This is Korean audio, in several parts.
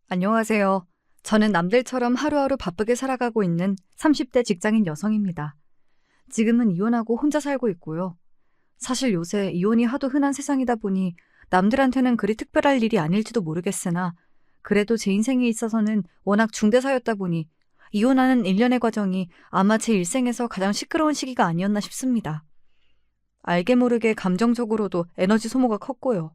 안녕하세요. 저는 남들처럼 하루하루 바쁘게 살아가고 있는 30대 직장인 여성입니다. 지금은 이혼하고 혼자 살고 있고요. 사실 요새 이혼이 하도 흔한 세상이다 보니 남들한테는 그리 특별할 일이 아닐지도 모르겠으나 그래도 제 인생에 있어서는 워낙 중대사였다 보니 이혼하는 일련의 과정이 아마 제 일생에서 가장 시끄러운 시기가 아니었나 싶습니다. 알게 모르게 감정적으로도 에너지 소모가 컸고요.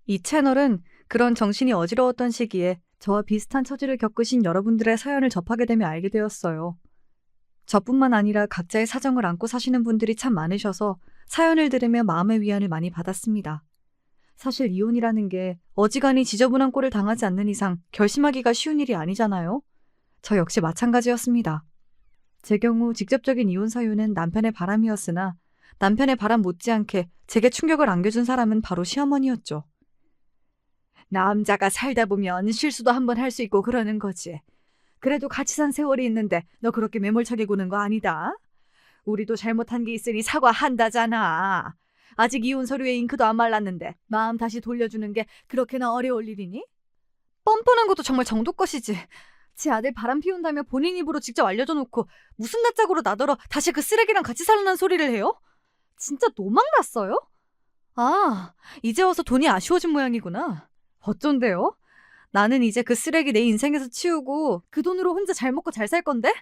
이 채널은 그런 정신이 어지러웠던 시기에 저와 비슷한 처지를 겪으신 여러분들의 사연을 접하게 되며 알게 되었어요. 저뿐만 아니라 각자의 사정을 안고 사시는 분들이 참 많으셔서 사연을 들으며 마음의 위안을 많이 받았습니다. 사실 이혼이라는 게 어지간히 지저분한 꼴을 당하지 않는 이상 결심하기가 쉬운 일이 아니잖아요. 저 역시 마찬가지였습니다. 제 경우 직접적인 이혼 사유는 남편의 바람이었으나 남편의 바람 못지않게 제게 충격을 안겨준 사람은 바로 시어머니였죠. 남자가 살다 보면 실수도 한번 할 수 있고 그러는 거지. 그래도 같이 산 세월이 있는데 너 그렇게 매몰차게 구는 거 아니다. 우리도 잘못한 게 있으니 사과한다잖아. 아직 이혼 서류에 잉크도 안 말랐는데 마음 다시 돌려주는 게 그렇게나 어려울 일이니? 뻔뻔한 것도 정말 정도 것이지. 제 아들 바람 피운다며 본인 입으로 직접 알려줘 놓고 무슨 낯짝으로 나더러 다시 그 쓰레기랑 같이 살라는 소리를 해요? 진짜 노망났어요? 아, 이제 와서 돈이 아쉬워진 모양이구나. 어쩐데요? 나는 이제 그 쓰레기 내 인생에서 치우고 그 돈으로 혼자 잘 먹고 잘 살 건데?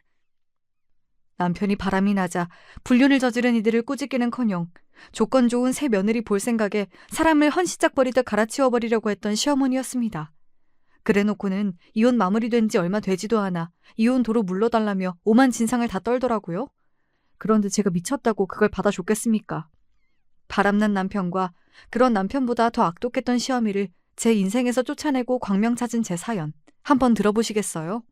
남편이 바람이 나자 불륜을 저지른 이들을 꾸짖기는커녕 조건 좋은 새 며느리 볼 생각에 사람을 헌시짝 버리듯 갈아치워버리려고 했던 시어머니였습니다. 그래놓고는 이혼 마무리된 지 얼마 되지도 않아 이혼 도로 물러달라며 오만 진상을 다 떨더라고요. 그런데 제가 미쳤다고 그걸 받아줬겠습니까? 바람난 남편과 그런 남편보다 더 악독했던 시어미를 제 인생에서 쫓아내고 광명 찾은 제 사연 한번 들어보시겠어요?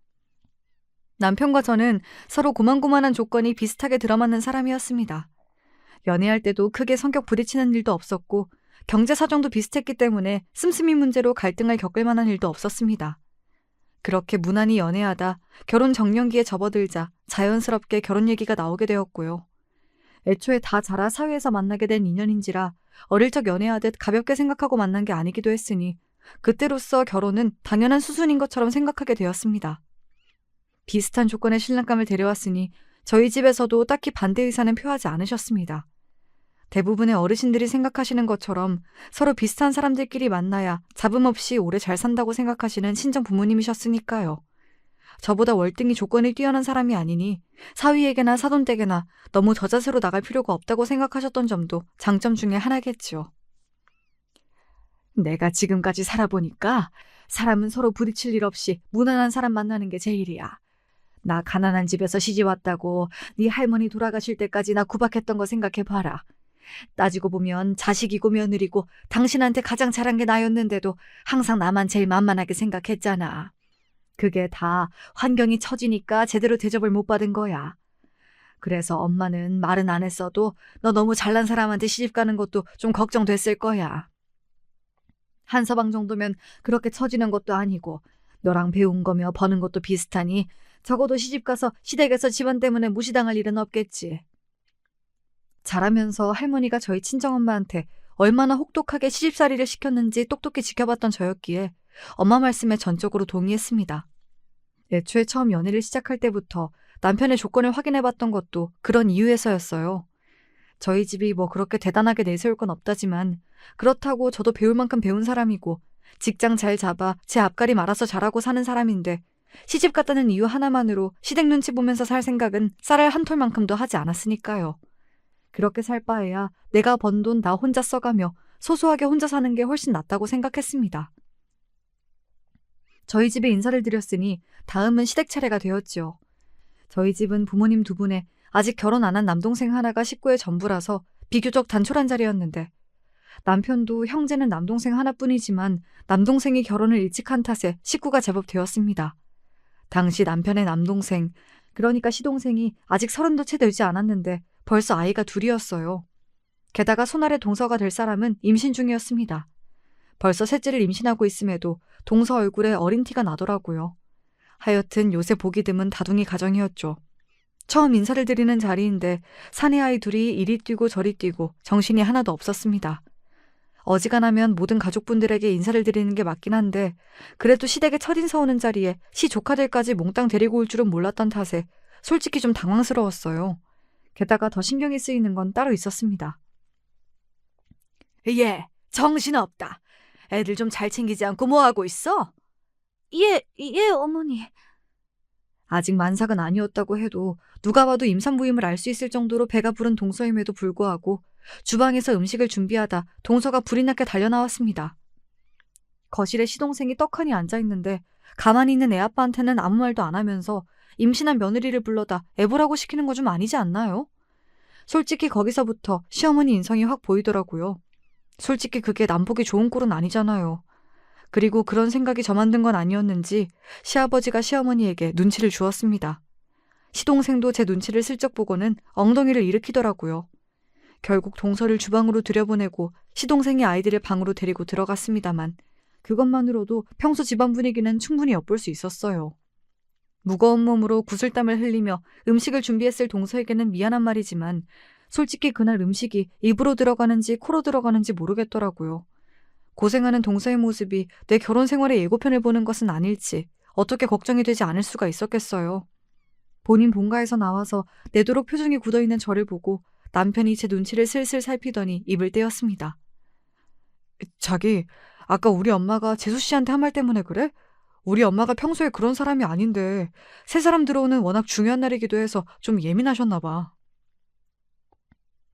남편과 저는 서로 고만고만한 조건이 비슷하게 들어맞는 사람이었습니다. 연애할 때도 크게 성격 부딪히는 일도 없었고 경제 사정도 비슷했기 때문에 씀씀이 문제로 갈등을 겪을 만한 일도 없었습니다. 그렇게 무난히 연애하다 결혼 정년기에 접어들자 자연스럽게 결혼 얘기가 나오게 되었고요. 애초에 다 자라 사회에서 만나게 된 인연인지라 어릴 적 연애하듯 가볍게 생각하고 만난 게 아니기도 했으니 그때로서 결혼은 당연한 수순인 것처럼 생각하게 되었습니다. 비슷한 조건의 신랑감을 데려왔으니 저희 집에서도 딱히 반대 의사는 표하지 않으셨습니다. 대부분의 어르신들이 생각하시는 것처럼 서로 비슷한 사람들끼리 만나야 잡음 없이 오래 잘 산다고 생각하시는 친정 부모님이셨으니까요. 저보다 월등히 조건이 뛰어난 사람이 아니니 사위에게나 사돈댁에나 너무 저자세로 나갈 필요가 없다고 생각하셨던 점도 장점 중에 하나겠죠. 내가 지금까지 살아보니까 사람은 서로 부딪힐 일 없이 무난한 사람 만나는 게 제일이야. 나 가난한 집에서 시집 왔다고 네 할머니 돌아가실 때까지 나 구박했던 거 생각해봐라. 따지고 보면 자식이고 며느리고 당신한테 가장 잘한 게 나였는데도 항상 나만 제일 만만하게 생각했잖아. 그게 다 환경이 처지니까 제대로 대접을 못 받은 거야. 그래서 엄마는 말은 안 했어도 너 너무 잘난 사람한테 시집 가는 것도 좀 걱정됐을 거야. 한 서방 정도면 그렇게 처지는 것도 아니고 너랑 배운 거며 버는 것도 비슷하니 적어도 시집 가서 시댁에서 집안 때문에 무시당할 일은 없겠지. 자라면서 할머니가 저희 친정엄마한테 얼마나 혹독하게 시집살이를 시켰는지 똑똑히 지켜봤던 저였기에 엄마 말씀에 전적으로 동의했습니다. 애초에 처음 연애를 시작할 때부터 남편의 조건을 확인해봤던 것도 그런 이유에서였어요. 저희 집이 뭐 그렇게 대단하게 내세울 건 없다지만 그렇다고 저도 배울 만큼 배운 사람이고 직장 잘 잡아 제 앞가림 알아서 잘하고 사는 사람인데 시집 갔다는 이유 하나만으로 시댁 눈치 보면서 살 생각은 쌀알 한 톨만큼도 하지 않았으니까요. 그렇게 살 바에야 내가 번 돈 나 혼자 써가며 소소하게 혼자 사는 게 훨씬 낫다고 생각했습니다. 저희 집에 인사를 드렸으니 다음은 시댁 차례가 되었죠. 저희 집은 부모님 두 분에 아직 결혼 안 한 남동생 하나가 식구의 전부라서 비교적 단촐한 자리였는데 남편도 형제는 남동생 하나뿐이지만 남동생이 결혼을 일찍 한 탓에 식구가 제법 되었습니다. 당시 남편의 남동생, 그러니까 시동생이 아직 30도 채 되지 않았는데 벌써 아이가 둘이었어요. 게다가 손아래 동서가 될 사람은 임신 중이었습니다. 벌써 셋째를 임신하고 있음에도 동서 얼굴에 어린 티가 나더라고요. 하여튼 요새 보기 드문 다둥이 가정이었죠. 처음 인사를 드리는 자리인데 사내 아이 둘이 이리 뛰고 저리 뛰고 정신이 하나도 없었습니다. 어지간하면 모든 가족분들에게 인사를 드리는 게 맞긴 한데 그래도 시댁에 첫인사 오는 자리에 시 조카들까지 몽땅 데리고 올 줄은 몰랐던 탓에 솔직히 좀 당황스러웠어요. 게다가 더 신경이 쓰이는 건 따로 있었습니다. 얘, 정신없다. 애들 좀 잘 챙기지 않고 뭐 하고 있어? 예, 어머니. 아직 만삭은 아니었다고 해도 누가 봐도 임산부임을 알 수 있을 정도로 배가 부른 동서임에도 불구하고 주방에서 음식을 준비하다 동서가 불이 나게 달려나왔습니다. 거실에 시동생이 떡하니 앉아있는데 가만히 있는 애아빠한테는 아무 말도 안 하면서 임신한 며느리를 불러다 애보라고 시키는 거 좀 아니지 않나요? 솔직히 거기서부터 시어머니 인성이 확 보이더라고요. 솔직히 그게 남보기 좋은 꼴은 아니잖아요. 그리고 그런 생각이 저만 든 건 아니었는지 시아버지가 시어머니에게 눈치를 주었습니다. 시동생도 제 눈치를 슬쩍 보고는 엉덩이를 일으키더라고요. 결국 동서를 주방으로 들여보내고 시동생이 아이들을 방으로 데리고 들어갔습니다만 그것만으로도 평소 집안 분위기는 충분히 엿볼 수 있었어요. 무거운 몸으로 구슬땀을 흘리며 음식을 준비했을 동서에게는 미안한 말이지만 솔직히 그날 음식이 입으로 들어가는지 코로 들어가는지 모르겠더라고요. 고생하는 동서의 모습이 내 결혼 생활의 예고편을 보는 것은 아닐지 어떻게 걱정이 되지 않을 수가 있었겠어요. 본인 본가에서 나와서 내도록 표정이 굳어있는 저를 보고 남편이 제 눈치를 슬슬 살피더니 입을 떼었습니다. 자기, 아까 우리 엄마가 재수 씨한테 한 말 때문에 그래? 우리 엄마가 평소에 그런 사람이 아닌데 새 사람 들어오는 워낙 중요한 날이기도 해서 좀 예민하셨나 봐.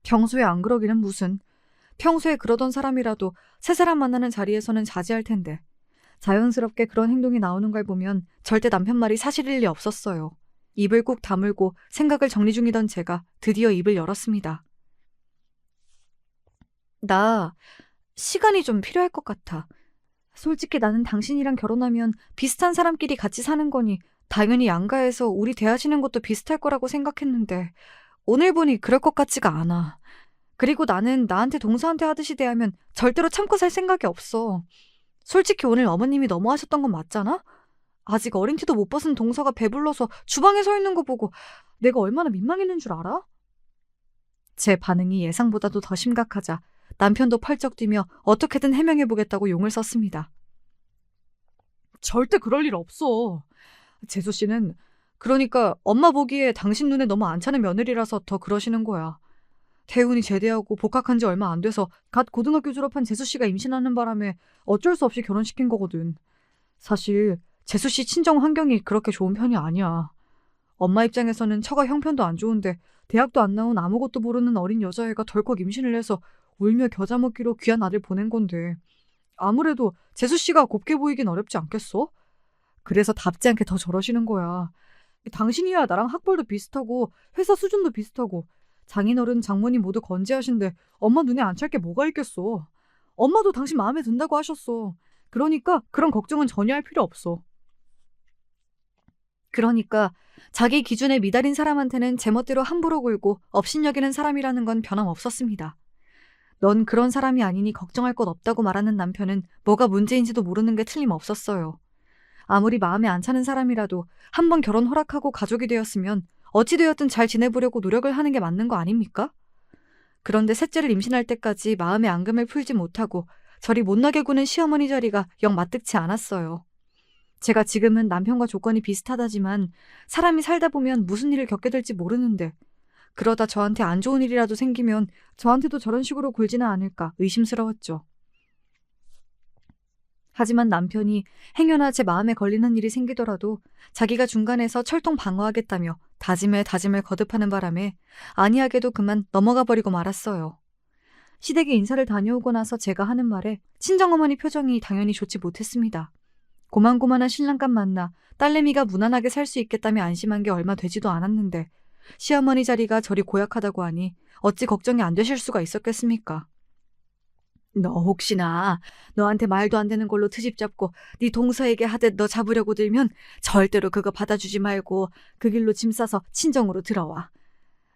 평소에 안 그러기는 무슨. 평소에 그러던 사람이라도 새 사람 만나는 자리에서는 자제할 텐데 자연스럽게 그런 행동이 나오는 걸 보면 절대 남편 말이 사실일 리 없었어요. 입을 꾹 다물고 생각을 정리 중이던 제가 드디어 입을 열었습니다. 나 시간이 좀 필요할 것 같아. 솔직히 나는 당신이랑 결혼하면 비슷한 사람끼리 같이 사는 거니 당연히 양가에서 우리 대하시는 것도 비슷할 거라고 생각했는데 오늘 보니 그럴 것 같지가 않아. 그리고 나는 나한테 동서한테 하듯이 대하면 절대로 참고 살 생각이 없어. 솔직히 오늘 어머님이 너무하셨던 건 맞잖아? 아직 어린 티도 못 벗은 동서가 배불러서 주방에 서 있는 거 보고 내가 얼마나 민망했는 줄 알아? 제 반응이 예상보다도 더 심각하자 남편도 펄쩍 뛰며 어떻게든 해명해보겠다고 용을 썼습니다. 절대 그럴 일 없어. 재수 씨는 그러니까 엄마 보기에 당신 눈에 너무 안 차는 며느리라서 더 그러시는 거야. 태훈이 제대하고 복학한 지 얼마 안 돼서 갓 고등학교 졸업한 재수 씨가 임신하는 바람에 어쩔 수 없이 결혼시킨 거거든. 사실 재수 씨 친정 환경이 그렇게 좋은 편이 아니야. 엄마 입장에서는 처가 형편도 안 좋은데 대학도 안 나온 아무것도 모르는 어린 여자애가 덜컥 임신을 해서 울며 겨자 먹기로 귀한 아들 보낸 건데 아무래도 재수 씨가 곱게 보이긴 어렵지 않겠어? 그래서 답지 않게 더 저러시는 거야. 당신이야 나랑 학벌도 비슷하고 회사 수준도 비슷하고 장인어른 장모님 모두 건재하신데 엄마 눈에 안 찰 게 뭐가 있겠어. 엄마도 당신 마음에 든다고 하셨어. 그러니까 그런 걱정은 전혀 할 필요 없어. 그러니까 자기 기준에 미달인 사람한테는 제멋대로 함부로 굴고 업신여기는 사람이라는 건 변함없었습니다. 넌 그런 사람이 아니니 걱정할 것 없다고 말하는 남편은 뭐가 문제인지도 모르는 게 틀림없었어요. 아무리 마음에 안 차는 사람이라도 한번 결혼 허락하고 가족이 되었으면 어찌되었든 잘 지내보려고 노력을 하는 게 맞는 거 아닙니까? 그런데 셋째를 임신할 때까지 마음의 앙금을 풀지 못하고 저리 못나게 구는 시어머니 자리가 영 마뜩치 않았어요. 제가 지금은 남편과 조건이 비슷하다지만 사람이 살다 보면 무슨 일을 겪게 될지 모르는데 그러다 저한테 안 좋은 일이라도 생기면 저한테도 저런 식으로 굴지는 않을까 의심스러웠죠. 하지만 남편이 행여나 제 마음에 걸리는 일이 생기더라도 자기가 중간에서 철통 방어하겠다며 다짐에 다짐을 거듭하는 바람에 안이하게도 그만 넘어가 버리고 말았어요. 시댁에 인사를 다녀오고 나서 제가 하는 말에 친정어머니 표정이 당연히 좋지 못했습니다. 고만고만한 신랑감 만나 딸내미가 무난하게 살 수 있겠다며 안심한 게 얼마 되지도 않았는데 시어머니 자리가 저리 고약하다고 하니 어찌 걱정이 안 되실 수가 있었겠습니까? 너 혹시나 너한테 말도 안 되는 걸로 트집 잡고 네 동서에게 하듯 너 잡으려고 들면 절대로 그거 받아주지 말고 그 길로 짐 싸서 친정으로 들어와.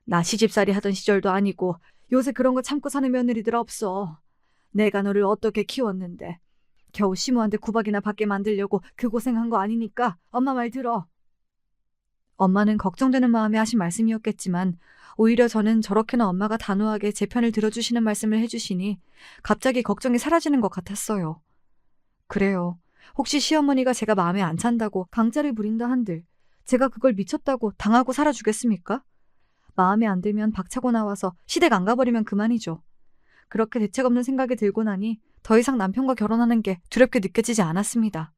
나 시집살이 하던 시절도 아니고 요새 그런 거 참고 사는 며느리들 없어. 내가 너를 어떻게 키웠는데 겨우 시모한테 구박이나 받게 만들려고 그 고생한 거 아니니까 엄마 말 들어. 엄마는 걱정되는 마음에 하신 말씀이었겠지만 오히려 저는 저렇게나 엄마가 단호하게 제 편을 들어주시는 말씀을 해주시니 갑자기 걱정이 사라지는 것 같았어요. 그래요. 혹시 시어머니가 제가 마음에 안 찬다고 강짜를 부린다 한들 제가 그걸 미쳤다고 당하고 살아주겠습니까? 마음에 안 들면 박차고 나와서 시댁 안 가버리면 그만이죠. 그렇게 대책 없는 생각이 들고 나니 더 이상 남편과 결혼하는 게 두렵게 느껴지지 않았습니다.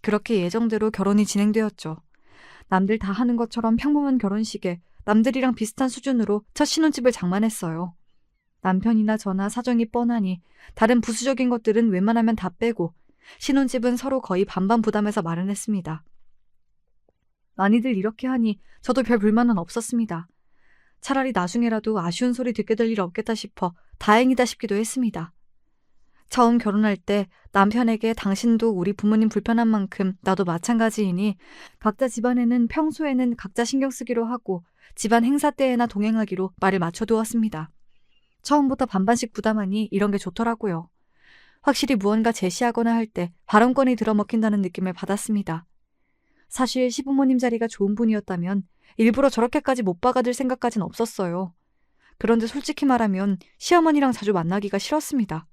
그렇게 예정대로 결혼이 진행되었죠. 남들 다 하는 것처럼 평범한 결혼식에 남들이랑 비슷한 수준으로 첫 신혼집을 장만했어요. 남편이나 저나 사정이 뻔하니 다른 부수적인 것들은 웬만하면 다 빼고 신혼집은 서로 거의 반반 부담해서 마련했습니다. 많이들 이렇게 하니 저도 별 불만은 없었습니다. 차라리 나중에라도 아쉬운 소리 듣게 될 일 없겠다 싶어 다행이다 싶기도 했습니다. 처음 결혼할 때 남편에게 당신도 우리 부모님 불편한 만큼 나도 마찬가지이니 각자 집안에는 평소에는 각자 신경 쓰기로 하고 집안 행사 때에나 동행하기로 말을 맞춰두었습니다. 처음부터 반반씩 부담하니 이런 게 좋더라고요. 확실히 무언가 제시하거나 할 때 발언권이 들어먹힌다는 느낌을 받았습니다. 사실 시부모님 자리가 좋은 분이었다면 일부러 저렇게까지 못 박아둘 생각까진 없었어요. 그런데 솔직히 말하면 시어머니랑 자주 만나기가 싫었습니다.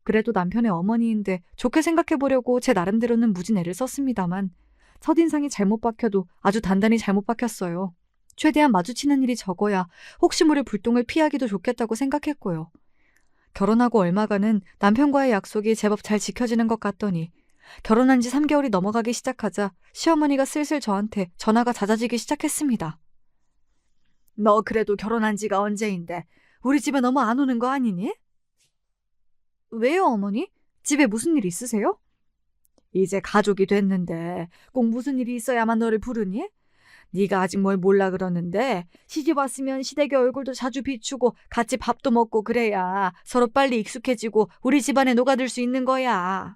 그래도 남편의 어머니인데 좋게 생각해보려고 제 나름대로는 무진 애를 썼습니다만 첫인상이 잘못 박혀도 아주 단단히 잘못 박혔어요. 최대한 마주치는 일이 적어야 혹시 모를 불똥을 피하기도 좋겠다고 생각했고요. 결혼하고 얼마간은 남편과의 약속이 제법 잘 지켜지는 것 같더니 결혼한 지 3개월이 넘어가기 시작하자 시어머니가 슬슬 저한테 전화가 잦아지기 시작했습니다. 너 그래도 결혼한 지가 언제인데 우리 집에 너무 안 오는 거 아니니? 왜요, 어머니? 집에 무슨 일 있으세요? 이제 가족이 됐는데 꼭 무슨 일이 있어야만 너를 부르니? 네가 아직 뭘 몰라 그러는데 시집 왔으면 시댁의 얼굴도 자주 비추고 같이 밥도 먹고 그래야 서로 빨리 익숙해지고 우리 집안에 녹아들 수 있는 거야.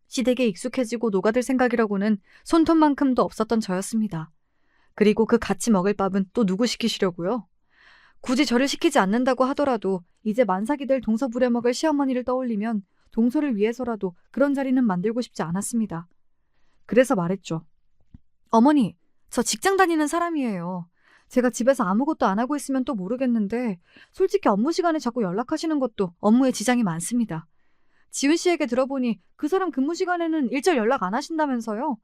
시댁에 익숙해지고 녹아들 생각이라고는 손톱만큼도 없었던 저였습니다. 그리고 그 같이 먹을 밥은 또 누구 시키시려고요? 굳이 저를 시키지 않는다고 하더라도 이제 만삭이 될 동서 부려먹을 시어머니를 떠올리면 동서를 위해서라도 그런 자리는 만들고 싶지 않았습니다. 그래서 말했죠. 어머니, 저 직장 다니는 사람이에요. 제가 집에서 아무것도 안 하고 있으면 또 모르겠는데 솔직히 업무 시간에 자꾸 연락하시는 것도 업무에 지장이 많습니다. 지훈 씨에게 들어보니 그 사람 근무 시간에는 일절 연락 안 하신다면서요?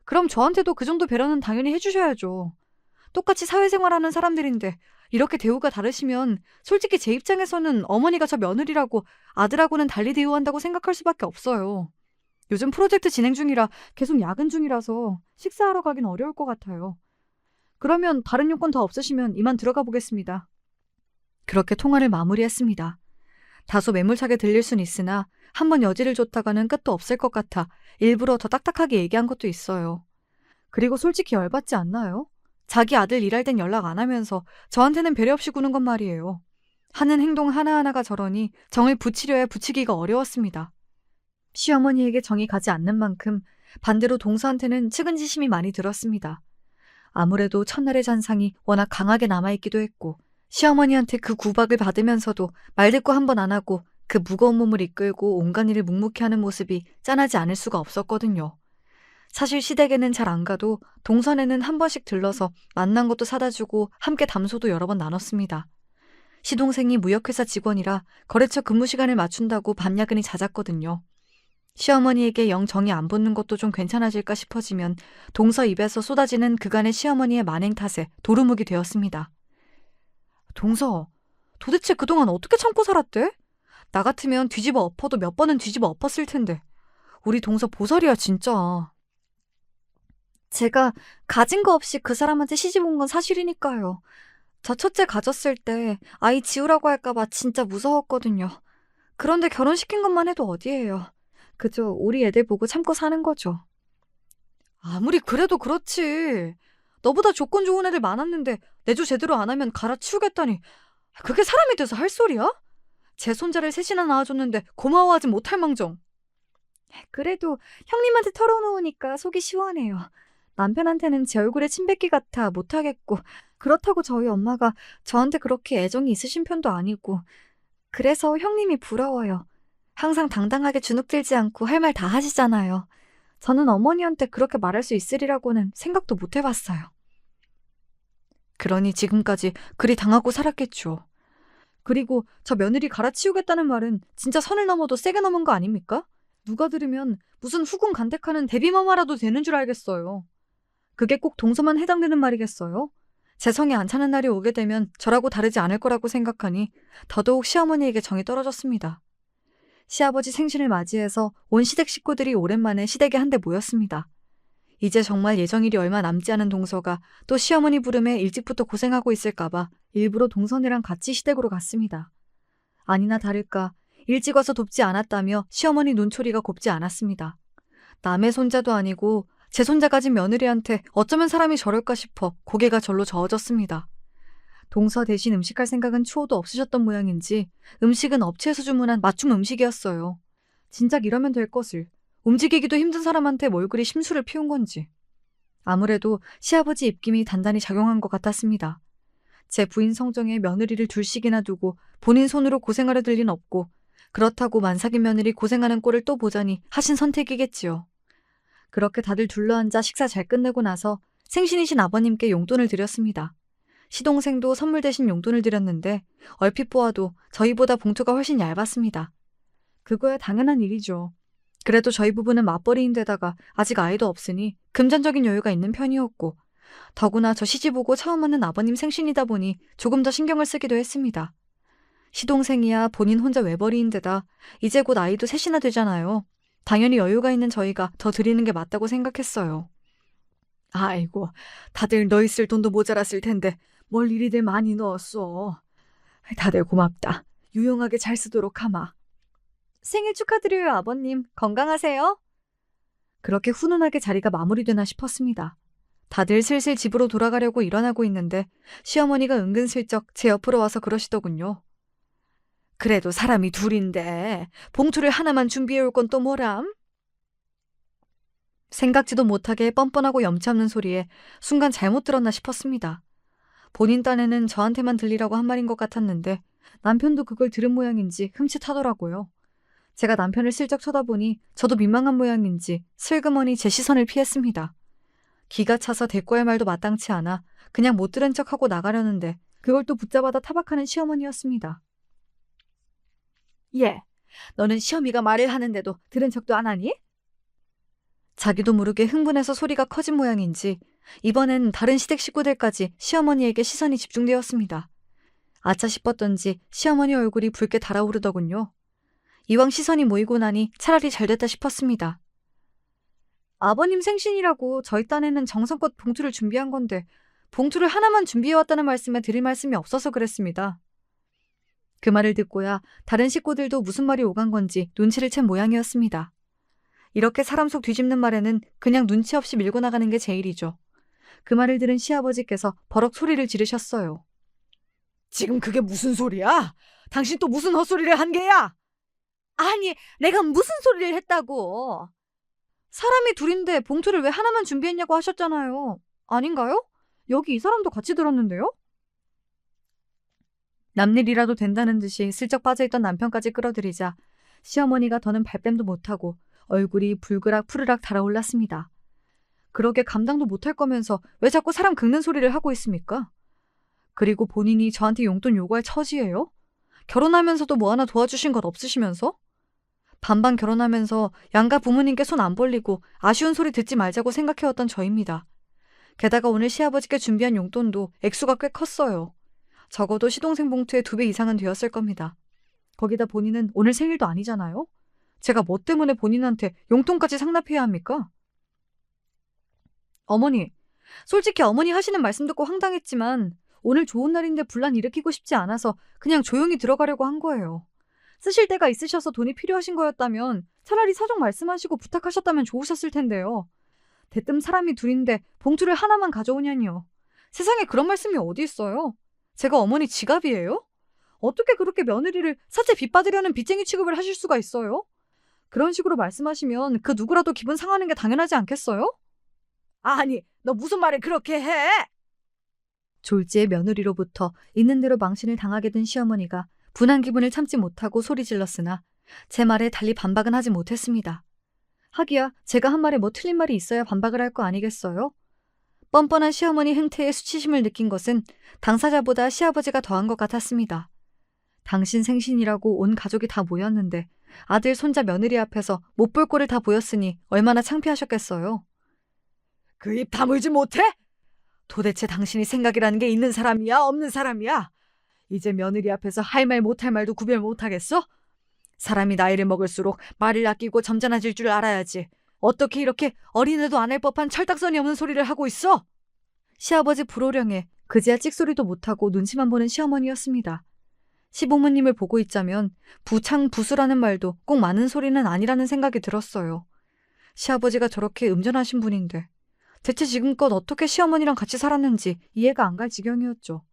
그럼 저한테도 그 정도 배려는 당연히 해주셔야죠. 똑같이 사회생활하는 사람들인데 이렇게 대우가 다르시면 솔직히 제 입장에서는 어머니가 저 며느리라고 아들하고는 달리 대우한다고 생각할 수밖에 없어요. 요즘 프로젝트 진행 중이라 계속 야근 중이라서 식사하러 가긴 어려울 것 같아요. 그러면 다른 요건 더 없으시면 이만 들어가 보겠습니다. 그렇게 통화를 마무리했습니다. 다소 매몰차게 들릴 순 있으나 한번 여지를 줬다가는 끝도 없을 것 같아 일부러 더 딱딱하게 얘기한 것도 있어요. 그리고 솔직히 열받지 않나요? 자기 아들 일할 땐 연락 안 하면서 저한테는 배려 없이 구는 건 말이에요. 하는 행동 하나하나가 저러니 정을 붙이려야 붙이기가 어려웠습니다. 시어머니에게 정이 가지 않는 만큼 반대로 동서한테는 측은지심이 많이 들었습니다. 아무래도 첫날의 잔상이 워낙 강하게 남아있기도 했고 시어머니한테 그 구박을 받으면서도 말대꾸 한 번 안 하고 그 무거운 몸을 이끌고 온갖 일을 묵묵히 하는 모습이 짠하지 않을 수가 없었거든요. 사실 시댁에는 잘 안 가도 동선에는 한 번씩 들러서 만난 것도 사다 주고 함께 담소도 여러 번 나눴습니다. 시동생이 무역회사 직원이라 거래처 근무 시간을 맞춘다고 밤 야근이 잦았거든요. 시어머니에게 영 정이 안 붙는 것도 좀 괜찮아질까 싶어지면 동서 입에서 쏟아지는 그간의 시어머니의 만행 탓에 도루묵이 되었습니다. 동서, 도대체 그동안 어떻게 참고 살았대? 나 같으면 뒤집어 엎어도 몇 번은 뒤집어 엎었을 텐데. 우리 동서 보살이야 진짜. 제가 가진 거 없이 그 사람한테 시집 온 건 사실이니까요. 저 첫째 가졌을 때 아이 지우라고 할까봐 진짜 무서웠거든요. 그런데 결혼시킨 것만 해도 어디예요. 그저 우리 애들 보고 참고 사는 거죠. 아무리 그래도 그렇지. 너보다 조건 좋은 애들 많았는데 내조 제대로 안 하면 갈아치우겠다니. 그게 사람이 돼서 할 소리야? 제 손자를 셋이나 낳아줬는데 고마워하지 못할 망정. 그래도 형님한테 털어놓으니까 속이 시원해요. 남편한테는 제 얼굴에 침 뱉기 같아 못하겠고 그렇다고 저희 엄마가 저한테 그렇게 애정이 있으신 편도 아니고 그래서 형님이 부러워요. 항상 당당하게 주눅들지 않고 할 말 다 하시잖아요. 저는 어머니한테 그렇게 말할 수 있으리라고는 생각도 못 해봤어요. 그러니 지금까지 그리 당하고 살았겠죠. 그리고 저 며느리 갈아치우겠다는 말은 진짜 선을 넘어도 세게 넘은 거 아닙니까? 누가 들으면 무슨 후궁 간택하는 데뷔마마라도 되는 줄 알겠어요. 그게 꼭 동서만 해당되는 말이겠어요? 제 성에 안 차는 날이 오게 되면 저라고 다르지 않을 거라고 생각하니 더더욱 시어머니에게 정이 떨어졌습니다. 시아버지 생신을 맞이해서 온 시댁 식구들이 오랜만에 시댁에 한데 모였습니다. 이제 정말 예정일이 얼마 남지 않은 동서가 또 시어머니 부름에 일찍부터 고생하고 있을까봐 일부러 동선이랑 같이 시댁으로 갔습니다. 아니나 다를까 일찍 와서 돕지 않았다며 시어머니 눈초리가 곱지 않았습니다. 남의 손자도 아니고 제 손자 가진 며느리한테 어쩌면 사람이 저럴까 싶어 고개가 절로 저어졌습니다. 동서 대신 음식할 생각은 추호도 없으셨던 모양인지 음식은 업체에서 주문한 맞춤 음식이었어요. 진작 이러면 될 것을 움직이기도 힘든 사람한테 뭘 그리 심술을 피운 건지. 아무래도 시아버지 입김이 단단히 작용한 것 같았습니다. 제 부인 성정에 며느리를 둘씩이나 두고 본인 손으로 고생하려 들 리는 없고 그렇다고 만삭인 며느리 고생하는 꼴을 또 보자니 하신 선택이겠지요. 그렇게 다들 둘러앉아 식사 잘 끝내고 나서 생신이신 아버님께 용돈을 드렸습니다. 시동생도 선물 대신 용돈을 드렸는데 얼핏 보아도 저희보다 봉투가 훨씬 얇았습니다. 그거야 당연한 일이죠. 그래도 저희 부부는 맞벌이인데다가 아직 아이도 없으니 금전적인 여유가 있는 편이었고 더구나 저 시집 오고 처음 하는 아버님 생신이다 보니 조금 더 신경을 쓰기도 했습니다. 시동생이야 본인 혼자 외벌이인데다 이제 곧 아이도 셋이나 되잖아요. 당연히 여유가 있는 저희가 더 드리는 게 맞다고 생각했어요. 아이고, 다들 너 있을 돈도 모자랐을 텐데 뭘 이리들 많이 넣었어. 다들 고맙다. 유용하게 잘 쓰도록 하마. 생일 축하드려요, 아버님. 건강하세요. 그렇게 훈훈하게 자리가 마무리되나 싶었습니다. 다들 슬슬 집으로 돌아가려고 일어나고 있는데 시어머니가 은근슬쩍 제 옆으로 와서 그러시더군요. 그래도 사람이 둘인데 봉투를 하나만 준비해 올 건 또 뭐람? 생각지도 못하게 뻔뻔하고 염치 없는 소리에 순간 잘못 들었나 싶었습니다. 본인 딴에는 저한테만 들리라고 한 말인 것 같았는데 남편도 그걸 들은 모양인지 흠칫하더라고요. 제가 남편을 슬쩍 쳐다보니 저도 민망한 모양인지 슬그머니 제 시선을 피했습니다. 기가 차서 대꾸할 말도 마땅치 않아 그냥 못 들은 척하고 나가려는데 그걸 또 붙잡아다 타박하는 시어머니였습니다. 예, 너는 시어미가 말을 하는데도 들은 척도 안 하니? 자기도 모르게 흥분해서 소리가 커진 모양인지 이번엔 다른 시댁 식구들까지 시어머니에게 시선이 집중되었습니다. 아차 싶었던지 시어머니 얼굴이 붉게 달아오르더군요. 이왕 시선이 모이고 나니 차라리 잘됐다 싶었습니다. 아버님 생신이라고 저희 딴에는 정성껏 봉투를 준비한 건데 봉투를 하나만 준비해왔다는 말씀에 드릴 말씀이 없어서 그랬습니다. 그 말을 듣고야 다른 식구들도 무슨 말이 오간 건지 눈치를 챈 모양이었습니다. 이렇게 사람 속 뒤집는 말에는 그냥 눈치 없이 밀고 나가는 게 제일이죠. 그 말을 들은 시아버지께서 버럭 소리를 지르셨어요. 지금 그게 무슨 소리야? 당신 또 무슨 헛소리를 한 게야? 아니, 내가 무슨 소리를 했다고. 사람이 둘인데 봉투를 왜 하나만 준비했냐고 하셨잖아요. 아닌가요? 여기 이 사람도 같이 들었는데요? 남일이라도 된다는 듯이 슬쩍 빠져있던 남편까지 끌어들이자 시어머니가 더는 발뺌도 못하고 얼굴이 불그락 푸르락 달아올랐습니다. 그러게 감당도 못할 거면서 왜 자꾸 사람 긁는 소리를 하고 있습니까? 그리고 본인이 저한테 용돈 요구할 처지예요? 결혼하면서도 뭐 하나 도와주신 것 없으시면서? 반반 결혼하면서 양가 부모님께 손 안 벌리고 아쉬운 소리 듣지 말자고 생각해왔던 저입니다. 게다가 오늘 시아버지께 준비한 용돈도 액수가 꽤 컸어요. 적어도 시동생 봉투의 2배 이상은 되었을 겁니다. 거기다 본인은 오늘 생일도 아니잖아요? 제가 뭐 때문에 본인한테 용돈까지 상납해야 합니까? 어머니, 솔직히 어머니 하시는 말씀 듣고 황당했지만 오늘 좋은 날인데 분란 일으키고 싶지 않아서 그냥 조용히 들어가려고 한 거예요. 쓰실 데가 있으셔서 돈이 필요하신 거였다면 차라리 사정 말씀하시고 부탁하셨다면 좋으셨을 텐데요. 대뜸 사람이 둘인데 봉투를 하나만 가져오냐니요. 세상에 그런 말씀이 어디 있어요? 제가 어머니 지갑이에요? 어떻게 그렇게 며느리를 사채 빚 받으려는 빚쟁이 취급을 하실 수가 있어요? 그런 식으로 말씀하시면 그 누구라도 기분 상하는 게 당연하지 않겠어요? 아니, 너 무슨 말을 그렇게 해? 졸지의 며느리로부터 있는 대로 망신을 당하게 된 시어머니가 분한 기분을 참지 못하고 소리 질렀으나 제 말에 달리 반박은 하지 못했습니다. 하기야 제가 한 말에 뭐 틀린 말이 있어야 반박을 할 거 아니겠어요? 뻔뻔한 시어머니 행태에 수치심을 느낀 것은 당사자보다 시아버지가 더한 것 같았습니다. 당신 생신이라고 온 가족이 다 모였는데 아들, 손자, 며느리 앞에서 못 볼 꼴을 다 보였으니 얼마나 창피하셨겠어요. 그 입 다물지 못해? 도대체 당신이 생각이라는 게 있는 사람이야, 없는 사람이야? 이제 며느리 앞에서 할 말 못할 말도 구별 못하겠어? 사람이 나이를 먹을수록 말을 아끼고 점잖아질 줄 알아야지. 어떻게 이렇게 어린애도 안 할 법한 철딱서니 없는 소리를 하고 있어? 시아버지 불호령에 그제야 찍소리도 못하고 눈치만 보는 시어머니였습니다. 시부모님을 보고 있자면 부창부수라는 말도 꼭 많은 소리는 아니라는 생각이 들었어요. 시아버지가 저렇게 음전하신 분인데 대체 지금껏 어떻게 시어머니랑 같이 살았는지 이해가 안 갈 지경이었죠.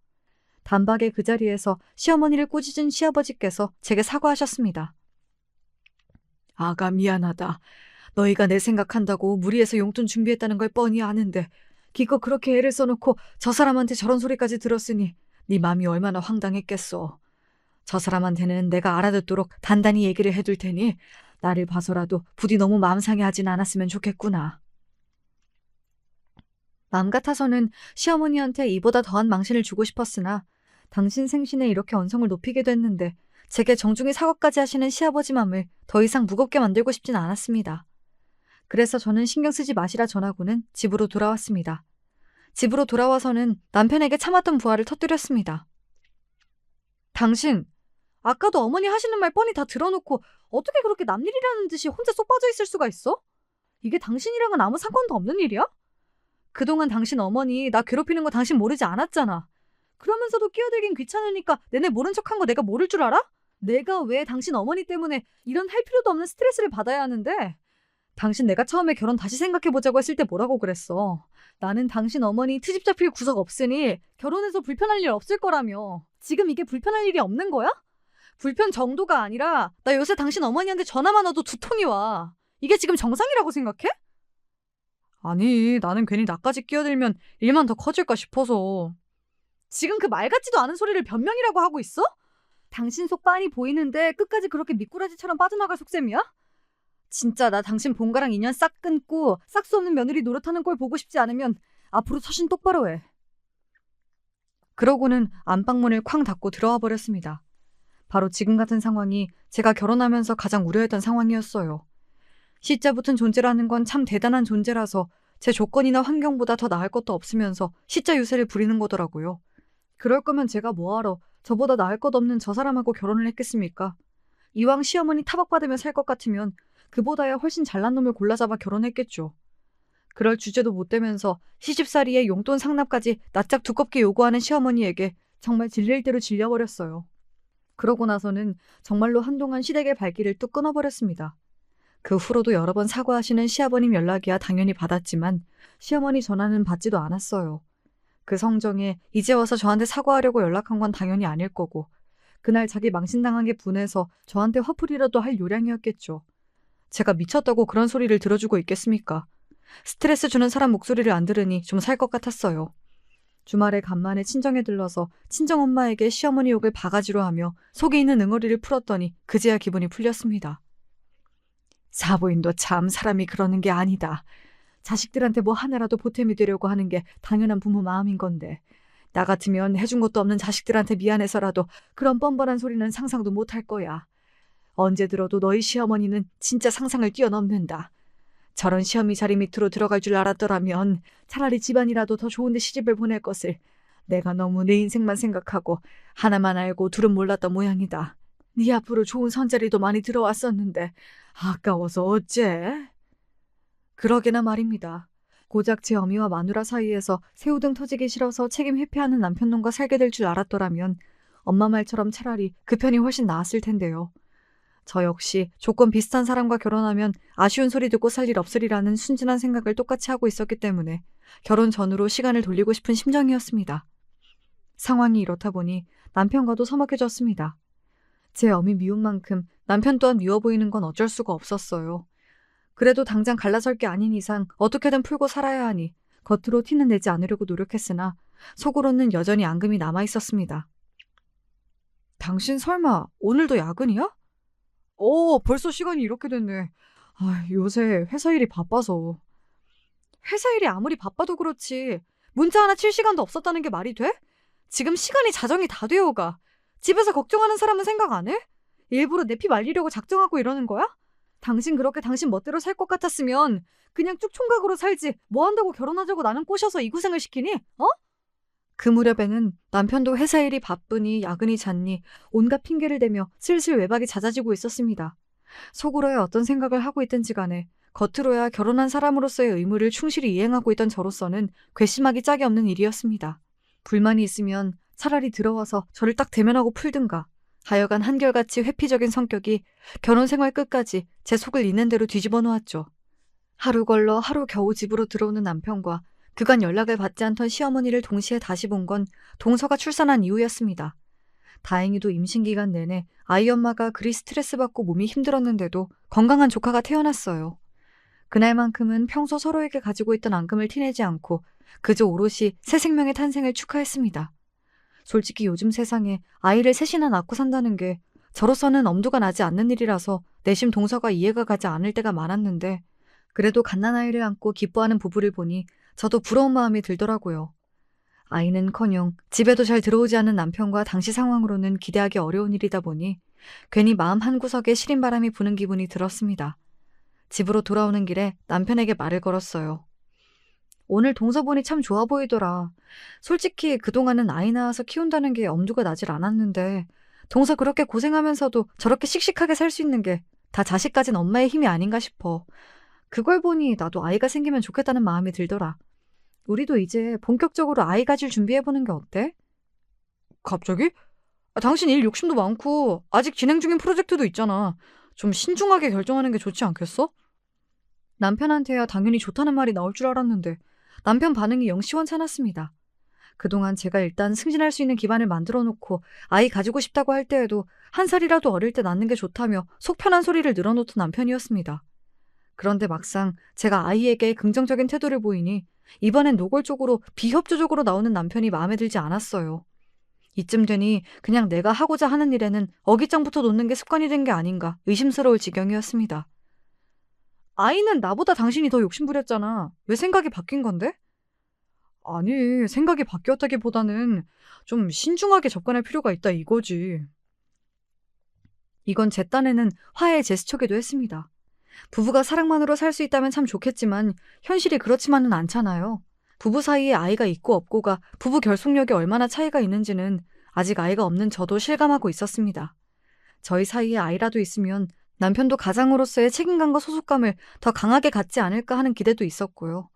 단박에 그 자리에서 시어머니를 꾸짖은 시아버지께서 제게 사과하셨습니다. 아가 미안하다. 너희가 내 생각한다고 무리해서 용돈 준비했다는 걸 뻔히 아는데 기껏 그렇게 애를 써놓고 저 사람한테 저런 소리까지 들었으니 네 맘이 얼마나 황당했겠어. 저 사람한테는 내가 알아듣도록 단단히 얘기를 해둘 테니 나를 봐서라도 부디 너무 마음 상해하진 않았으면 좋겠구나. 마음 같아서는 시어머니한테 이보다 더한 망신을 주고 싶었으나 당신 생신에 이렇게 언성을 높이게 됐는데 제게 정중히 사과까지 하시는 시아버지 맘을 더 이상 무겁게 만들고 싶진 않았습니다. 그래서 저는 신경 쓰지 마시라 전하고는 집으로 돌아왔습니다. 집으로 돌아와서는 남편에게 참았던 부하를 터뜨렸습니다. 당신, 아까도 어머니 하시는 말 뻔히 다 들어놓고 어떻게 그렇게 남일이라는 듯이 혼자 쏙 빠져 있을 수가 있어? 이게 당신이랑은 아무 상관도 없는 일이야? 그동안 당신 어머니 나 괴롭히는 거 당신 모르지 않았잖아. 그러면서도 끼어들긴 귀찮으니까 내내 모른 척한 거 내가 모를 줄 알아? 내가 왜 당신 어머니 때문에 이런 할 필요도 없는 스트레스를 받아야 하는데? 당신 내가 처음에 결혼 다시 생각해보자고 했을 때 뭐라고 그랬어? 나는 당신 어머니 트집 잡힐 구석 없으니 결혼해서 불편할 일 없을 거라며. 지금 이게 불편할 일이 없는 거야? 불편 정도가 아니라 나 요새 당신 어머니한테 전화만 와도 두통이 와. 이게 지금 정상이라고 생각해? 아니, 나는 괜히 나까지 끼어들면 일만 더 커질까 싶어서. 지금 그 말 같지도 않은 소리를 변명이라고 하고 있어? 당신 속 빤히 보이는데 끝까지 그렇게 미꾸라지처럼 빠져나갈 속셈이야? 진짜 나 당신 본가랑 인연 싹 끊고 싹 수 없는 며느리 노릇하는 꼴 보고 싶지 않으면 앞으로 처신 똑바로 해. 그러고는 안방문을 쾅 닫고 들어와 버렸습니다. 바로 지금 같은 상황이 제가 결혼하면서 가장 우려했던 상황이었어요. 시자 붙은 존재라는 건 참 대단한 존재라서 제 조건이나 환경보다 더 나을 것도 없으면서 시자 유세를 부리는 거더라고요. 그럴 거면 제가 뭐하러 저보다 나을 것 없는 저 사람하고 결혼을 했겠습니까? 이왕 시어머니 타박받으며 살 것 같으면 그보다야 훨씬 잘난 놈을 골라잡아 결혼했겠죠. 그럴 주제도 못 되면서 시집살이에 용돈 상납까지 낯짝 두껍게 요구하는 시어머니에게 정말 질릴 대로 질려버렸어요. 그러고 나서는 정말로 한동안 시댁의 발길을 뚝 끊어버렸습니다. 그 후로도 여러 번 사과하시는 시아버님 연락이야 당연히 받았지만 시어머니 전화는 받지도 않았어요. 그 성정에 이제 와서 저한테 사과하려고 연락한 건 당연히 아닐 거고 그날 자기 망신당한 게 분해서 저한테 화풀이라도 할 요량이었겠죠. 제가 미쳤다고 그런 소리를 들어주고 있겠습니까? 스트레스 주는 사람 목소리를 안 들으니 좀 살 것 같았어요. 주말에 간만에 친정에 들러서 친정엄마에게 시어머니 욕을 바가지로 하며 속에 있는 응어리를 풀었더니 그제야 기분이 풀렸습니다. 사부인도 참 사람이 그러는 게 아니다. 자식들한테 뭐 하나라도 보탬이 되려고 하는 게 당연한 부모 마음인 건데 나 같으면 해준 것도 없는 자식들한테 미안해서라도 그런 뻔뻔한 소리는 상상도 못할 거야. 언제 들어도 너희 시어머니는 진짜 상상을 뛰어넘는다. 저런 시어미 자리 밑으로 들어갈 줄 알았더라면 차라리 집안이라도 더 좋은 데 시집을 보낼 것을 내가 너무 내 인생만 생각하고 하나만 알고 둘은 몰랐던 모양이다. 네 앞으로 좋은 선자리도 많이 들어왔었는데 아까워서 어째? 그러게나 말입니다. 고작 제 어미와 마누라 사이에서 새우등 터지기 싫어서 책임 회피하는 남편놈과 살게 될 줄 알았더라면 엄마 말처럼 차라리 그 편이 훨씬 나았을 텐데요. 저 역시 조건 비슷한 사람과 결혼하면 아쉬운 소리 듣고 살 일 없으리라는 순진한 생각을 똑같이 하고 있었기 때문에 결혼 전후로 시간을 돌리고 싶은 심정이었습니다. 상황이 이렇다 보니 남편과도 서먹해졌습니다. 제 어미 미운 만큼 남편 또한 미워 보이는 건 어쩔 수가 없었어요. 그래도 당장 갈라설 게 아닌 이상 어떻게든 풀고 살아야 하니 겉으로 티는 내지 않으려고 노력했으나 속으로는 여전히 앙금이 남아있었습니다. 당신 설마 오늘도 야근이야? 벌써 시간이 이렇게 됐네. 요새 회사 일이 바빠서. 회사 일이 아무리 바빠도 그렇지 문자 하나 칠 시간도 없었다는 게 말이 돼? 지금 시간이 자정이 다 되어가. 집에서 걱정하는 사람은 생각 안 해? 일부러 내 피 말리려고 작정하고 이러는 거야? 당신 그렇게 당신 멋대로 살 것 같았으면 그냥 쭉 총각으로 살지 뭐 한다고 결혼하자고 나는 꼬셔서 이 고생을 시키니? 어? 그 무렵에는 남편도 회사 일이 바쁘니 야근이 잦니 온갖 핑계를 대며 슬슬 외박이 잦아지고 있었습니다. 속으로야 어떤 생각을 하고 있든지 간에 겉으로야 결혼한 사람으로서의 의무를 충실히 이행하고 있던 저로서는 괘씸하기 짝이 없는 일이었습니다. 불만이 있으면 차라리 들어와서 저를 딱 대면하고 풀든가. 하여간 한결같이 회피적인 성격이 결혼 생활 끝까지 제 속을 있는 대로 뒤집어 놓았죠. 하루 걸러 하루 겨우 집으로 들어오는 남편과 그간 연락을 받지 않던 시어머니를 동시에 다시 본 건 동서가 출산한 이후였습니다. 다행히도 임신 기간 내내 아이 엄마가 그리 스트레스 받고 몸이 힘들었는데도 건강한 조카가 태어났어요. 그날만큼은 평소 서로에게 가지고 있던 앙금을 티내지 않고 그저 오롯이 새 생명의 탄생을 축하했습니다. 솔직히 요즘 세상에 아이를 셋이나 낳고 산다는 게 저로서는 엄두가 나지 않는 일이라서 내심 동서가 이해가 가지 않을 때가 많았는데 그래도 갓난아이를 안고 기뻐하는 부부를 보니 저도 부러운 마음이 들더라고요. 아이는커녕 집에도 잘 들어오지 않는 남편과 당시 상황으로는 기대하기 어려운 일이다 보니 괜히 마음 한구석에 시린 바람이 부는 기분이 들었습니다. 집으로 돌아오는 길에 남편에게 말을 걸었어요. 오늘 동서 보니 참 좋아 보이더라. 솔직히 그동안은 아이 낳아서 키운다는 게 엄두가 나질 않았는데 동서 그렇게 고생하면서도 저렇게 씩씩하게 살 수 있는 게 다 자식 가진 엄마의 힘이 아닌가 싶어. 그걸 보니 나도 아이가 생기면 좋겠다는 마음이 들더라. 우리도 이제 본격적으로 아이 가질 준비해보는 게 어때? 갑자기? 당신 일 욕심도 많고 아직 진행 중인 프로젝트도 있잖아. 좀 신중하게 결정하는 게 좋지 않겠어? 남편한테야 당연히 좋다는 말이 나올 줄 알았는데 남편 반응이 영 시원찮았습니다. 그동안 제가 일단 승진할 수 있는 기반을 만들어 놓고 아이 가지고 싶다고 할 때에도 한 살이라도 어릴 때 낳는 게 좋다며 속 편한 소리를 늘어놓던 남편이었습니다. 그런데 막상 제가 아이에게 긍정적인 태도를 보이니 이번엔 노골적으로 비협조적으로 나오는 남편이 마음에 들지 않았어요. 이쯤 되니 그냥 내가 하고자 하는 일에는 어깃장부터 놓는 게 습관이 된 게 아닌가 의심스러울 지경이었습니다. 아이는 나보다 당신이 더 욕심부렸잖아. 왜 생각이 바뀐 건데? 아니, 생각이 바뀌었다기보다는 좀 신중하게 접근할 필요가 있다 이거지. 이건 제 딴에는 화해의 제스처기도 했습니다. 부부가 사랑만으로 살 수 있다면 참 좋겠지만 현실이 그렇지만은 않잖아요. 부부 사이에 아이가 있고 없고가 부부 결속력이 얼마나 차이가 있는지는 아직 아이가 없는 저도 실감하고 있었습니다. 저희 사이에 아이라도 있으면 남편도 가장으로서의 책임감과 소속감을 더 강하게 갖지 않을까 하는 기대도 있었고요.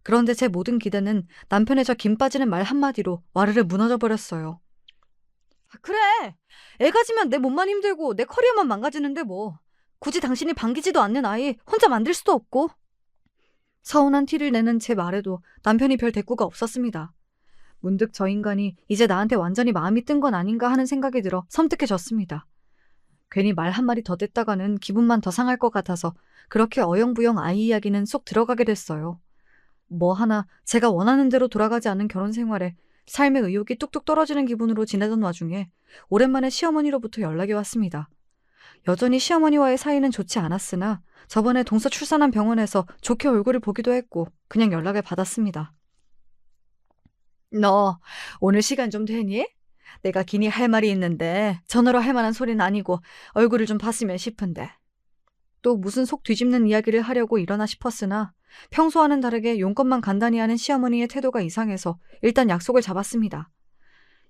그런데 제 모든 기대는 남편의 저 김 빠지는 말 한마디로 와르르 무너져 버렸어요. 그래, 애 가지면 내 몸만 힘들고 내 커리어만 망가지는데 뭐. 굳이 당신이 반기지도 않는 아이 혼자 만들 수도 없고. 서운한 티를 내는 제 말에도 남편이 별 대꾸가 없었습니다. 문득 저 인간이 이제 나한테 완전히 마음이 뜬 건 아닌가 하는 생각이 들어 섬뜩해졌습니다. 괜히 말 한마디 더 댔다가는 기분만 더 상할 것 같아서 그렇게 어영부영 아이 이야기는 쏙 들어가게 됐어요. 뭐 하나 제가 원하는 대로 돌아가지 않는 결혼 생활에 삶의 의욕이 뚝뚝 떨어지는 기분으로 지내던 와중에 오랜만에 시어머니로부터 연락이 왔습니다. 여전히 시어머니와의 사이는 좋지 않았으나 저번에 동서 출산한 병원에서 좋게 얼굴을 보기도 했고 그냥 연락을 받았습니다. 너 오늘 시간 좀 되니? 내가 기니 할 말이 있는데 전화로 할 만한 소리는 아니고 얼굴을 좀 봤으면 싶은데. 또 무슨 속 뒤집는 이야기를 하려고 일어나 싶었으나 평소와는 다르게 용건만 간단히 하는 시어머니의 태도가 이상해서 일단 약속을 잡았습니다.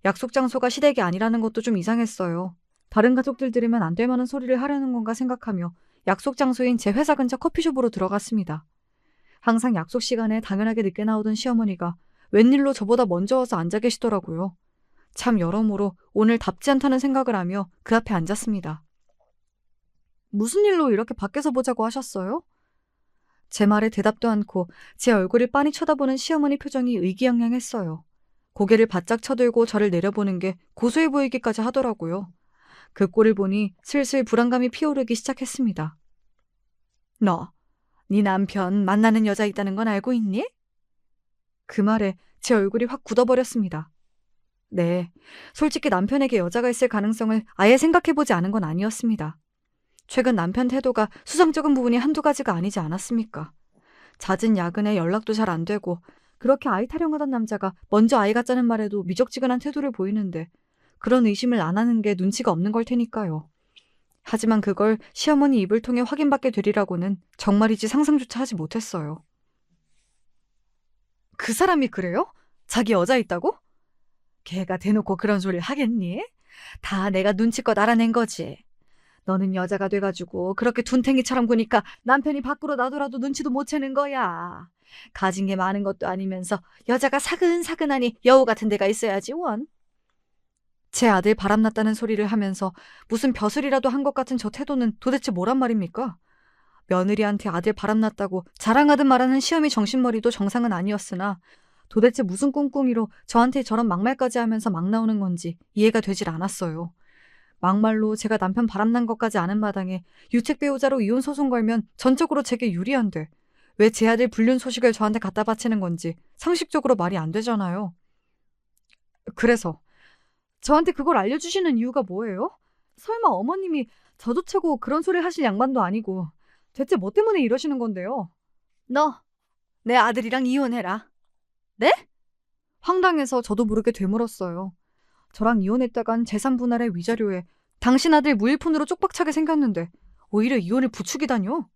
약속 장소가 시댁이 아니라는 것도 좀 이상했어요. 다른 가족들 들으면 안 될 만한 소리를 하려는 건가 생각하며 약속 장소인 제 회사 근처 커피숍으로 들어갔습니다. 항상 약속 시간에 당연하게 늦게 나오던 시어머니가 웬일로 저보다 먼저 와서 앉아 계시더라고요. 참 여러모로 오늘 답지 않다는 생각을 하며 그 앞에 앉았습니다. 무슨 일로 이렇게 밖에서 보자고 하셨어요? 제 말에 대답도 않고 제 얼굴을 빤히 쳐다보는 시어머니 표정이 의기양양했어요. 고개를 바짝 쳐들고 저를 내려보는 게 고소해 보이기까지 하더라고요. 그 꼴을 보니 슬슬 불안감이 피어오르기 시작했습니다. 너, 네 남편 만나는 여자 있다는 건 알고 있니? 그 말에 제 얼굴이 확 굳어버렸습니다. 네, 솔직히 남편에게 여자가 있을 가능성을 아예 생각해보지 않은 건 아니었습니다. 최근 남편 태도가 수상쩍은 부분이 한두 가지가 아니지 않았습니까? 잦은 야근에 연락도 잘 안 되고 그렇게 아이 타령하던 남자가 먼저 아이 갖자는 말에도 미적지근한 태도를 보이는데 그런 의심을 안 하는 게 눈치가 없는 걸 테니까요. 하지만 그걸 시어머니 입을 통해 확인받게 되리라고는 정말이지 상상조차 하지 못했어요. 그 사람이 그래요? 자기 여자 있다고? 걔가 대놓고 그런 소리를 하겠니? 다 내가 눈치껏 알아낸 거지. 너는 여자가 돼가지고 그렇게 둔탱이처럼 구니까 남편이 밖으로 나더라도 눈치도 못 채는 거야. 가진 게 많은 것도 아니면서 여자가 사근사근하니 여우 같은 데가 있어야지 원. 제 아들 바람났다는 소리를 하면서 무슨 벼슬이라도 한 것 같은 저 태도는 도대체 뭐란 말입니까? 며느리한테 아들 바람났다고 자랑하듯 말하는 시어미 정신머리도 정상은 아니었으나 도대체 무슨 꿍꿍이로 저한테 저런 막말까지 하면서 막 나오는 건지 이해가 되질 않았어요. 막말로 제가 남편 바람난 것까지 아는 마당에 유책 배우자로 이혼 소송 걸면 전적으로 제게 유리한데 왜 제 아들 불륜 소식을 저한테 갖다 바치는 건지 상식적으로 말이 안 되잖아요. 그래서 저한테 그걸 알려주시는 이유가 뭐예요? 설마 어머님이 저조차고 그런 소리 하실 양반도 아니고 대체 뭐 때문에 이러시는 건데요? 너, 내 아들이랑 이혼해라. 네? 황당해서 저도 모르게 되물었어요. 저랑 이혼했다간 재산 분할의 위자료에 당신 아들 무일푼으로 쪽박차게 생겼는데 오히려 이혼을 부추기다뇨?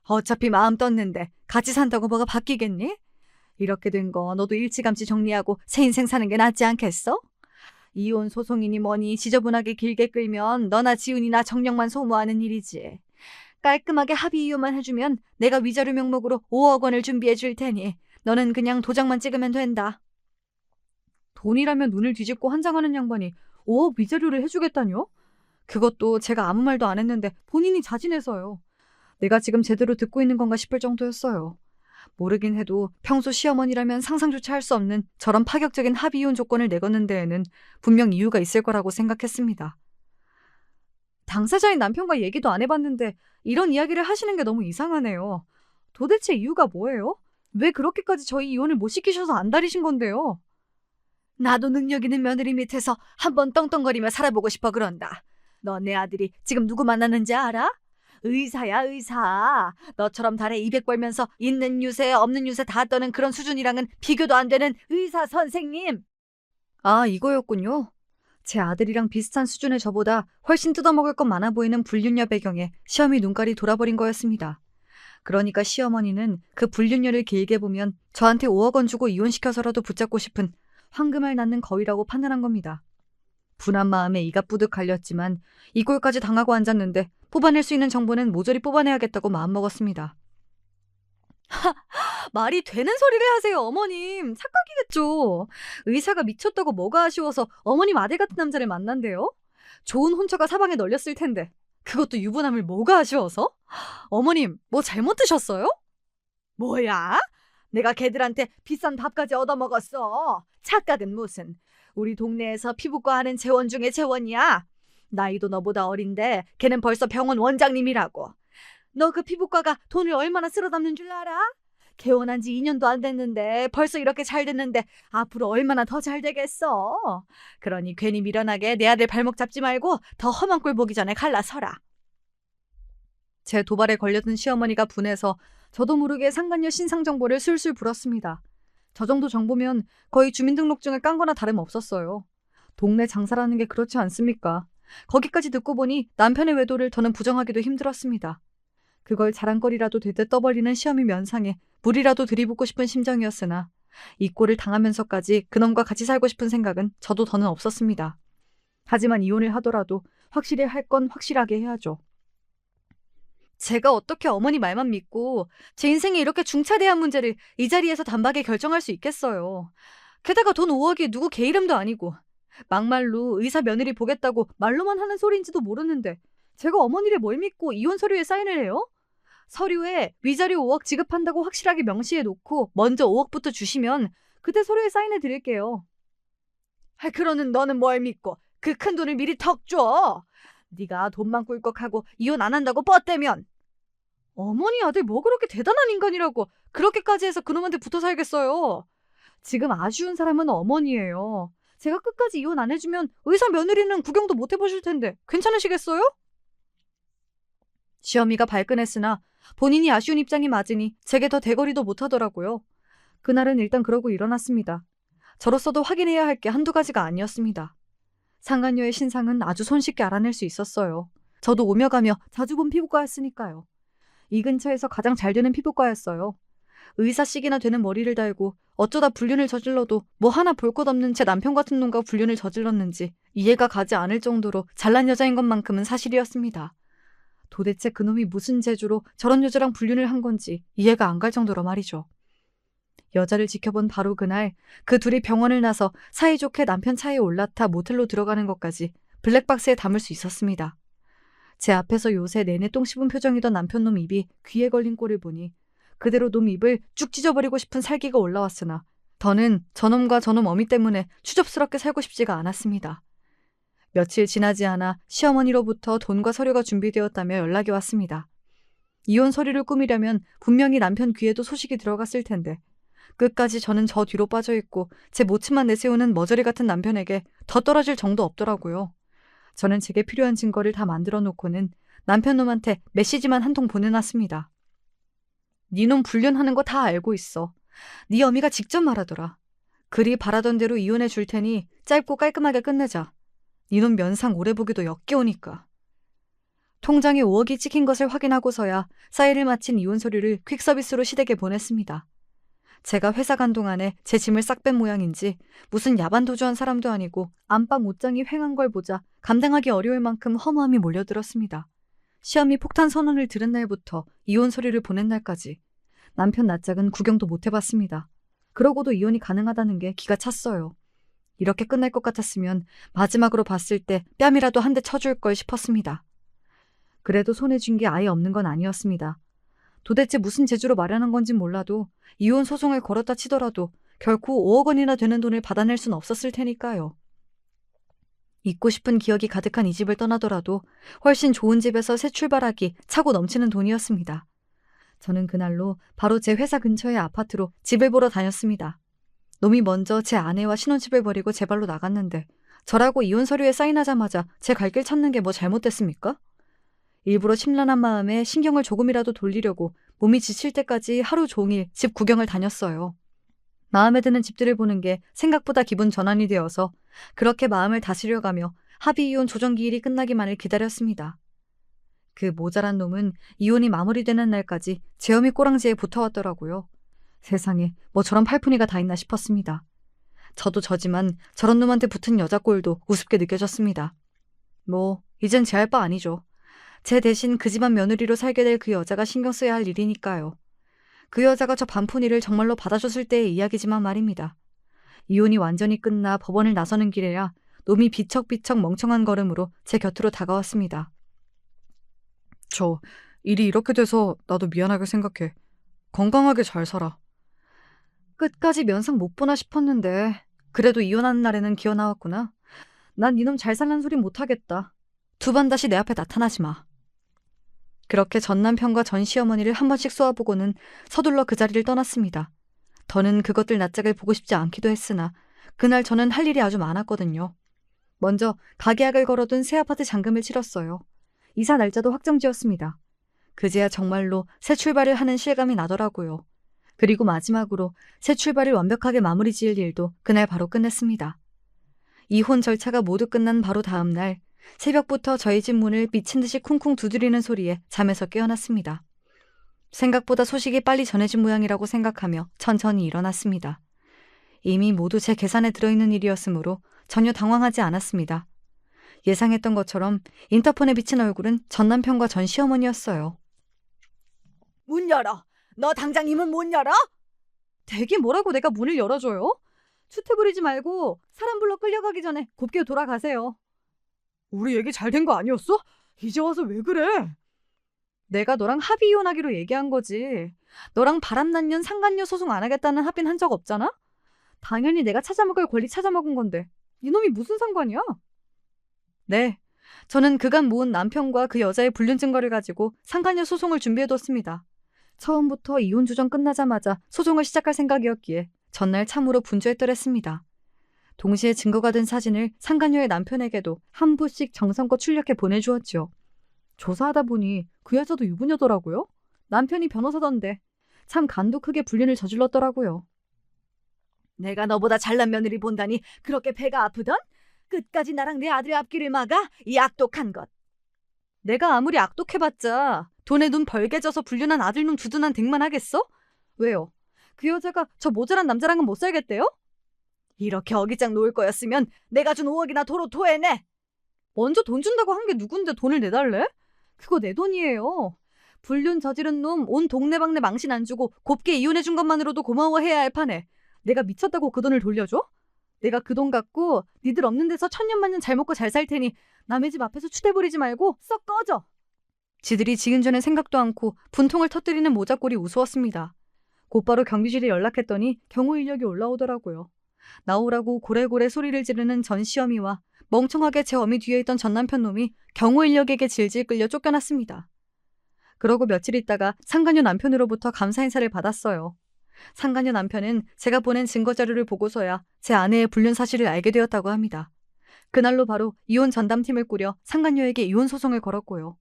어차피 마음 떴는데 같이 산다고 뭐가 바뀌겠니? 이렇게 된 거 너도 일찌감치 정리하고 새 인생 사는 게 낫지 않겠어? 이혼 소송이니 뭐니 지저분하게 길게 끌면 너나 지훈이나 정력만 소모하는 일이지. 깔끔하게 합의 이혼만 해주면 내가 위자료 명목으로 5억 원을 준비해 줄 테니 너는 그냥 도장만 찍으면 된다. 돈이라면 눈을 뒤집고 환장하는 양반이 5억 위자료를 해주겠다뇨? 그것도 제가 아무 말도 안 했는데 본인이 자진해서요. 내가 지금 제대로 듣고 있는 건가 싶을 정도였어요. 모르긴 해도 평소 시어머니라면 상상조차 할 수 없는 저런 파격적인 합의 이혼 조건을 내거는 데에는 분명 이유가 있을 거라고 생각했습니다. 당사자인 남편과 얘기도 안 해봤는데 이런 이야기를 하시는 게 너무 이상하네요. 도대체 이유가 뭐예요? 왜 그렇게까지 저희 이혼을 못 시키셔서 안달이신 건데요? 나도 능력 있는 며느리 밑에서 한번 떵떵거리며 살아보고 싶어 그런다. 너 내 아들이 지금 누구 만나는지 알아? 의사야 의사. 너처럼 달에 200 벌면서 있는 유세 없는 유세 다 떠는 그런 수준이랑은 비교도 안 되는 의사 선생님. 아, 이거였군요. 제 아들이랑 비슷한 수준의 저보다 훨씬 뜯어먹을 것 많아 보이는 불륜녀 배경에 시어미 눈깔이 돌아버린 거였습니다. 그러니까 시어머니는 그 불륜녀를 길게 보면 저한테 5억 원 주고 이혼시켜서라도 붙잡고 싶은 황금알 낳는 거위라고 판단한 겁니다. 분한 마음에 이가 뿌듯 갈렸지만 이 꼴까지 당하고 앉았는데 뽑아낼 수 있는 정보는 모조리 뽑아내야겠다고 마음먹었습니다. 말이 되는 소리를 하세요, 어머님. 착각이겠죠. 의사가 미쳤다고 뭐가 아쉬워서 어머님 아들 같은 남자를 만난대요? 좋은 혼처가 사방에 널렸을 텐데 그것도 유부남을 뭐가 아쉬워서? 어머님, 뭐 잘못 드셨어요? 뭐야? 내가 걔들한테 비싼 밥까지 얻어먹었어. 착각은 무슨. 우리 동네에서 피부과 하는 재원 중에 재원이야. 나이도 너보다 어린데 걔는 벌써 병원 원장님이라고. 너 그 피부과가 돈을 얼마나 쓸어담는 줄 알아? 개원한 지 2년도 안 됐는데 벌써 이렇게 잘 됐는데 앞으로 얼마나 더 잘 되겠어. 그러니 괜히 미련하게 내 아들 발목 잡지 말고 더 험한 꼴 보기 전에 갈라서라. 제 도발에 걸려든 시어머니가 분해서 저도 모르게 상간녀 신상 정보를 술술 불었습니다. 저 정도 정보면 거의 주민등록증을 깐 거나 다름없었어요. 동네 장사라는 게 그렇지 않습니까? 거기까지 듣고 보니 남편의 외도를 더는 부정하기도 힘들었습니다. 그걸 자랑거리라도 되듯 떠벌리는 시어미 면상에 물이라도 들이붓고 싶은 심정이었으나 이 꼴을 당하면서까지 그놈과 같이 살고 싶은 생각은 저도 더는 없었습니다. 하지만 이혼을 하더라도 확실히 할 건 확실하게 해야죠. 제가 어떻게 어머니 말만 믿고 제 인생에 이렇게 중차대한 문제를 이 자리에서 단박에 결정할 수 있겠어요. 게다가 돈 5억이 누구 개 이름도 아니고 막말로 의사 며느리 보겠다고 말로만 하는 소리인지도 모르는데 제가 어머니를 뭘 믿고 이혼 서류에 사인을 해요? 서류에 위자료 5억 지급한다고 확실하게 명시해 놓고 먼저 5억부터 주시면 그때 서류에 사인해 드릴게요. 그러는 너는 뭘 믿고 그 큰 돈을 미리 턱 줘. 네가 돈만 꿀꺽하고 이혼 안 한다고 뻗대면. 어머니 아들 뭐 그렇게 대단한 인간이라고 그렇게까지 해서 그놈한테 붙어 살겠어요. 지금 아쉬운 사람은 어머니예요. 제가 끝까지 이혼 안 해주면 의사 며느리는 구경도 못 해보실 텐데 괜찮으시겠어요? 시어미가 발끈했으나 본인이 아쉬운 입장이 맞으니 제게 더 대거리도 못하더라고요. 그날은 일단 그러고 일어났습니다. 저로서도 확인해야 할 게 한두 가지가 아니었습니다. 상간녀의 신상은 아주 손쉽게 알아낼 수 있었어요. 저도 오며 가며 자주 본 피부과였으니까요. 이 근처에서 가장 잘 되는 피부과였어요. 의사씩이나 되는 머리를 달고 어쩌다 불륜을 저질러도 뭐 하나 볼 것 없는 제 남편 같은 놈과 불륜을 저질렀는지 이해가 가지 않을 정도로 잘난 여자인 것만큼은 사실이었습니다. 도대체 그놈이 무슨 재주로 저런 여자랑 불륜을 한 건지 이해가 안 갈 정도로 말이죠. 여자를 지켜본 바로 그날 그 둘이 병원을 나서 사이좋게 남편 차에 올라타 모텔로 들어가는 것까지 블랙박스에 담을 수 있었습니다. 제 앞에서 요새 내내 똥 씹은 표정이던 남편 놈 입이 귀에 걸린 꼴을 보니 그대로 놈 입을 쭉 찢어버리고 싶은 살기가 올라왔으나 더는 저놈과 저놈 어미 때문에 추접스럽게 살고 싶지가 않았습니다. 며칠 지나지 않아 시어머니로부터 돈과 서류가 준비되었다며 연락이 왔습니다. 이혼 서류를 꾸미려면 분명히 남편 귀에도 소식이 들어갔을 텐데 끝까지 저는 저 뒤로 빠져있고 제 모습만 내세우는 머저리 같은 남편에게 더 떨어질 정도 없더라고요. 저는 제게 필요한 증거를 다 만들어 놓고는 남편 놈한테 메시지만 한 통 보내놨습니다. 니놈 불륜하는 거 다 알고 있어. 네 어미가 직접 말하더라. 그리 바라던 대로 이혼해 줄 테니 짧고 깔끔하게 끝내자. 니놈 면상 오래 보기도 역겨우니까. 통장에 5억이 찍힌 것을 확인하고서야 사인을 마친 이혼 서류를 퀵서비스로 시댁에 보냈습니다. 제가 회사 간 동안에 제 짐을 싹 뺀 모양인지 무슨 야반도주한 사람도 아니고 안방 옷장이 횡한 걸 보자 감당하기 어려울 만큼 허무함이 몰려들었습니다. 시험이 폭탄 선언을 들은 날부터 이혼 서류를 보낸 날까지 남편 낯짝은 구경도 못 해봤습니다. 그러고도 이혼이 가능하다는 게 기가 찼어요. 이렇게 끝날 것 같았으면 마지막으로 봤을 때 뺨이라도 한 대 쳐줄 걸 싶었습니다. 그래도 손에 쥔 게 아예 없는 건 아니었습니다. 도대체 무슨 재주로 마련한 건진 몰라도 이혼 소송을 걸었다 치더라도 결코 5억 원이나 되는 돈을 받아낼 순 없었을 테니까요. 잊고 싶은 기억이 가득한 이 집을 떠나더라도 훨씬 좋은 집에서 새 출발하기 차고 넘치는 돈이었습니다. 저는 그날로 바로 제 회사 근처의 아파트로 집을 보러 다녔습니다. 놈이 먼저 제 아내와 신혼집을 버리고 제 발로 나갔는데 저라고 이혼 서류에 사인하자마자 제 갈 길 찾는 게 뭐 잘못됐습니까? 일부러 심란한 마음에 신경을 조금이라도 돌리려고 몸이 지칠 때까지 하루 종일 집 구경을 다녔어요. 마음에 드는 집들을 보는 게 생각보다 기분 전환이 되어서 그렇게 마음을 다스려가며 합의이혼 조정기일이 끝나기만을 기다렸습니다. 그 모자란 놈은 이혼이 마무리되는 날까지 제 어미 꼬랑지에 붙어왔더라고요. 세상에 뭐 저런 팔푼이가 다 있나 싶었습니다. 저도 저지만 저런 놈한테 붙은 여자 꼴도 우습게 느껴졌습니다. 뭐 이젠 제 할 바 아니죠. 제 대신 그 집안 며느리로 살게 될 그 여자가 신경 써야 할 일이니까요. 그 여자가 저 반푼이를 정말로 받아줬을 때의 이야기지만 말입니다. 이혼이 완전히 끝나 법원을 나서는 길에야 놈이 비척비척 멍청한 걸음으로 제 곁으로 다가왔습니다. 저 일이 이렇게 돼서 나도 미안하게 생각해. 건강하게 잘 살아. 끝까지 면상 못 보나 싶었는데 그래도 이혼하는 날에는 기어 나왔구나. 난 이놈 잘 살란 소리 못하겠다. 두 번 다시 내 앞에 나타나지 마. 그렇게 전 남편과 전 시어머니를 한 번씩 쏘아보고는 서둘러 그 자리를 떠났습니다. 더는 그것들 낯짝을 보고 싶지 않기도 했으나 그날 저는 할 일이 아주 많았거든요. 먼저 가계약을 걸어둔 새 아파트 잔금을 치렀어요. 이사 날짜도 확정지었습니다. 그제야 정말로 새 출발을 하는 실감이 나더라고요. 그리고 마지막으로 새 출발을 완벽하게 마무리 지을 일도 그날 바로 끝냈습니다. 이혼 절차가 모두 끝난 바로 다음 날 새벽부터 저희 집 문을 미친 듯이 쿵쿵 두드리는 소리에 잠에서 깨어났습니다. 생각보다 소식이 빨리 전해진 모양이라고 생각하며 천천히 일어났습니다. 이미 모두 제 계산에 들어있는 일이었으므로 전혀 당황하지 않았습니다. 예상했던 것처럼 인터폰에 비친 얼굴은 전 남편과 전 시어머니였어요. 문 열어. 너 당장 이 문 못 열어? 되게 뭐라고 내가 문을 열어줘요? 추트 부리지 말고 사람 불러 끌려가기 전에 곱게 돌아가세요. 우리 얘기 잘 된 거 아니었어? 이제 와서 왜 그래? 내가 너랑 합의 이혼하기로 얘기한 거지. 너랑 바람난 상간녀 소송 안 하겠다는 합의는 한 적 없잖아? 당연히 내가 찾아먹을 권리 찾아먹은 건데 이놈이 무슨 상관이야? 네, 저는 그간 모은 남편과 그 여자의 불륜 증거를 가지고 상간녀 소송을 준비해뒀습니다. 처음부터 이혼 주정 끝나자마자 소송을 시작할 생각이었기에 전날 참으로 분주했더랬습니다. 동시에 증거가 된 사진을 상간녀의 남편에게도 한 부씩 정성껏 출력해 보내주었죠. 조사하다 보니 그 여자도 유부녀더라고요. 남편이 변호사던데 참 간도 크게 불륜을 저질렀더라고요. 내가 너보다 잘난 며느리 본다니 그렇게 배가 아프던? 끝까지 나랑 내 아들의 앞길을 막아? 이 악독한 것. 내가 아무리 악독해봤자 돈에 눈 벌게 져서 불륜한 아들놈 두둔한 댁만 하겠어? 왜요? 그 여자가 저 모자란 남자랑은 못 살겠대요? 이렇게 어기장 놓을 거였으면 내가 준 5억이나 도로 토해내. 먼저 돈 준다고 한 게 누군데 돈을 내달래? 그거 내 돈이에요. 불륜 저지른 놈 온 동네방네 망신 안 주고 곱게 이혼해준 것만으로도 고마워해야 할 판에 내가 미쳤다고 그 돈을 돌려줘? 내가 그 돈 갖고 니들 없는 데서 천년만년 잘 먹고 잘 살 테니 남의 집 앞에서 추대 부리지 말고 썩 꺼져. 지들이 지금 전에 생각도 않고 분통을 터뜨리는 모자꼴이 우스웠습니다. 곧바로 경비실에 연락했더니 경호 인력이 올라오더라고요. 나오라고 고래고래 소리를 지르는 전 시어미와 멍청하게 제 어미 뒤에 있던 전 남편 놈이 경호 인력에게 질질 끌려 쫓겨났습니다. 그러고 며칠 있다가 상간녀 남편으로부터 감사 인사를 받았어요. 상간녀 남편은 제가 보낸 증거자료를 보고서야 제 아내의 불륜 사실을 알게 되었다고 합니다. 그날로 바로 이혼 전담팀을 꾸려 상간녀에게 이혼 소송을 걸었고요.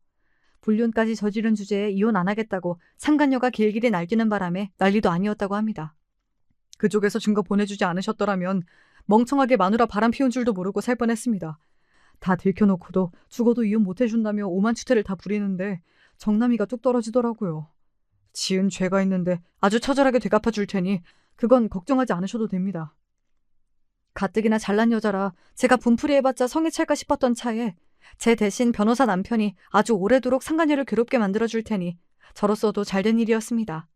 불륜까지 저지른 주제에 이혼 안 하겠다고 상간녀가 길길이 날뛰는 바람에 난리도 아니었다고 합니다. 그쪽에서 증거 보내주지 않으셨더라면 멍청하게 마누라 바람 피운 줄도 모르고 살 뻔했습니다. 다 들켜놓고도 죽어도 이혼 못해준다며 오만추태를 다 부리는데 정남이가 뚝 떨어지더라고요. 지은 죄가 있는데 아주 처절하게 되갚아줄 테니 그건 걱정하지 않으셔도 됩니다. 가뜩이나 잘난 여자라 제가 분풀이해봤자 성에 찰까 싶었던 차에 제 대신 변호사 남편이 아주 오래도록 상간녀를 괴롭게 만들어줄 테니 저로서도 잘된 일이었습니다.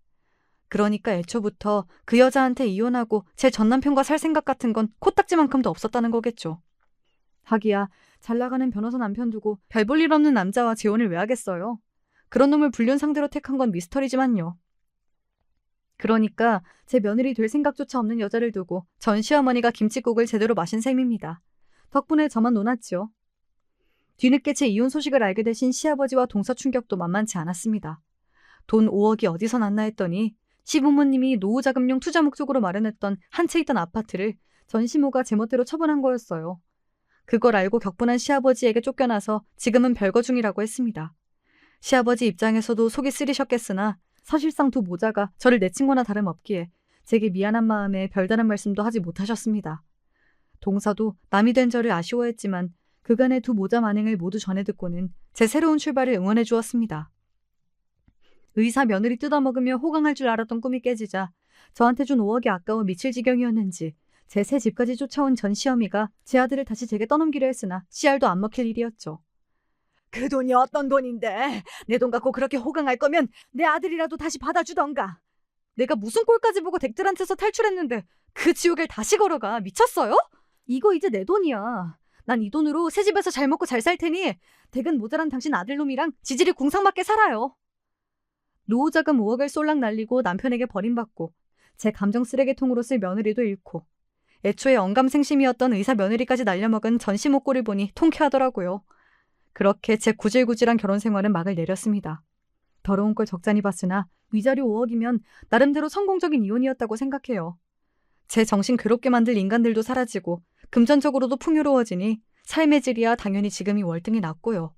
그러니까 애초부터 그 여자한테 이혼하고 제 전남편과 살 생각 같은 건 코딱지만큼도 없었다는 거겠죠. 하기야 잘나가는 변호사 남편 두고 별 볼 일 없는 남자와 재혼을 왜 하겠어요. 그런 놈을 불륜 상대로 택한 건 미스터리지만요. 그러니까 제 며느리 될 생각조차 없는 여자를 두고 전 시어머니가 김칫국을 제대로 마신 셈입니다. 덕분에 저만 논았죠. 뒤늦게 제 이혼 소식을 알게 되신 시아버지와 동서 충격도 만만치 않았습니다. 돈 5억이 어디서 났나 했더니 시부모님이 노후자금용 투자 목적으로 마련했던 한 채 있던 아파트를 전 시모가 제멋대로 처분한 거였어요. 그걸 알고 격분한 시아버지에게 쫓겨나서 지금은 별거 중이라고 했습니다. 시아버지 입장에서도 속이 쓰리셨겠으나 사실상 두 모자가 저를 내친 거나 다름없기에 제게 미안한 마음에 별다른 말씀도 하지 못하셨습니다. 동서도 남이 된 저를 아쉬워했지만 그간의 두 모자 만행을 모두 전해 듣고는 제 새로운 출발을 응원해 주었습니다. 의사 며느리 뜯어먹으며 호강할 줄 알았던 꿈이 깨지자 저한테 준 5억이 아까워 미칠 지경이었는지 제 새 집까지 쫓아온 전 시어미가 제 아들을 다시 제게 떠넘기려 했으나 씨알도 안 먹힐 일이었죠. 그 돈이 어떤 돈인데 내 돈 갖고 그렇게 호강할 거면 내 아들이라도 다시 받아주던가. 내가 무슨 꼴까지 보고 댁들한테서 탈출했는데 그 지옥을 다시 걸어가. 미쳤어요? 이거 이제 내 돈이야. 난 이 돈으로 새 집에서 잘 먹고 잘 살 테니 댁은 모자란 당신 아들놈이랑 지질이 궁상맞게 살아요. 노후자금 5억을 쏠락 날리고 남편에게 버림받고 제 감정 쓰레기통으로 쓸 며느리도 잃고 애초에 언감생심이었던 의사 며느리까지 날려먹은 전시목골을 보니 통쾌하더라고요. 그렇게 제 구질구질한 결혼 생활은 막을 내렸습니다. 더러운 걸 적잖이 봤으나 위자료 5억이면 나름대로 성공적인 이혼이었다고 생각해요. 제 정신 괴롭게 만들 인간들도 사라지고 금전적으로도 풍요로워지니 삶의 질이야 당연히 지금이 월등히 낫고요.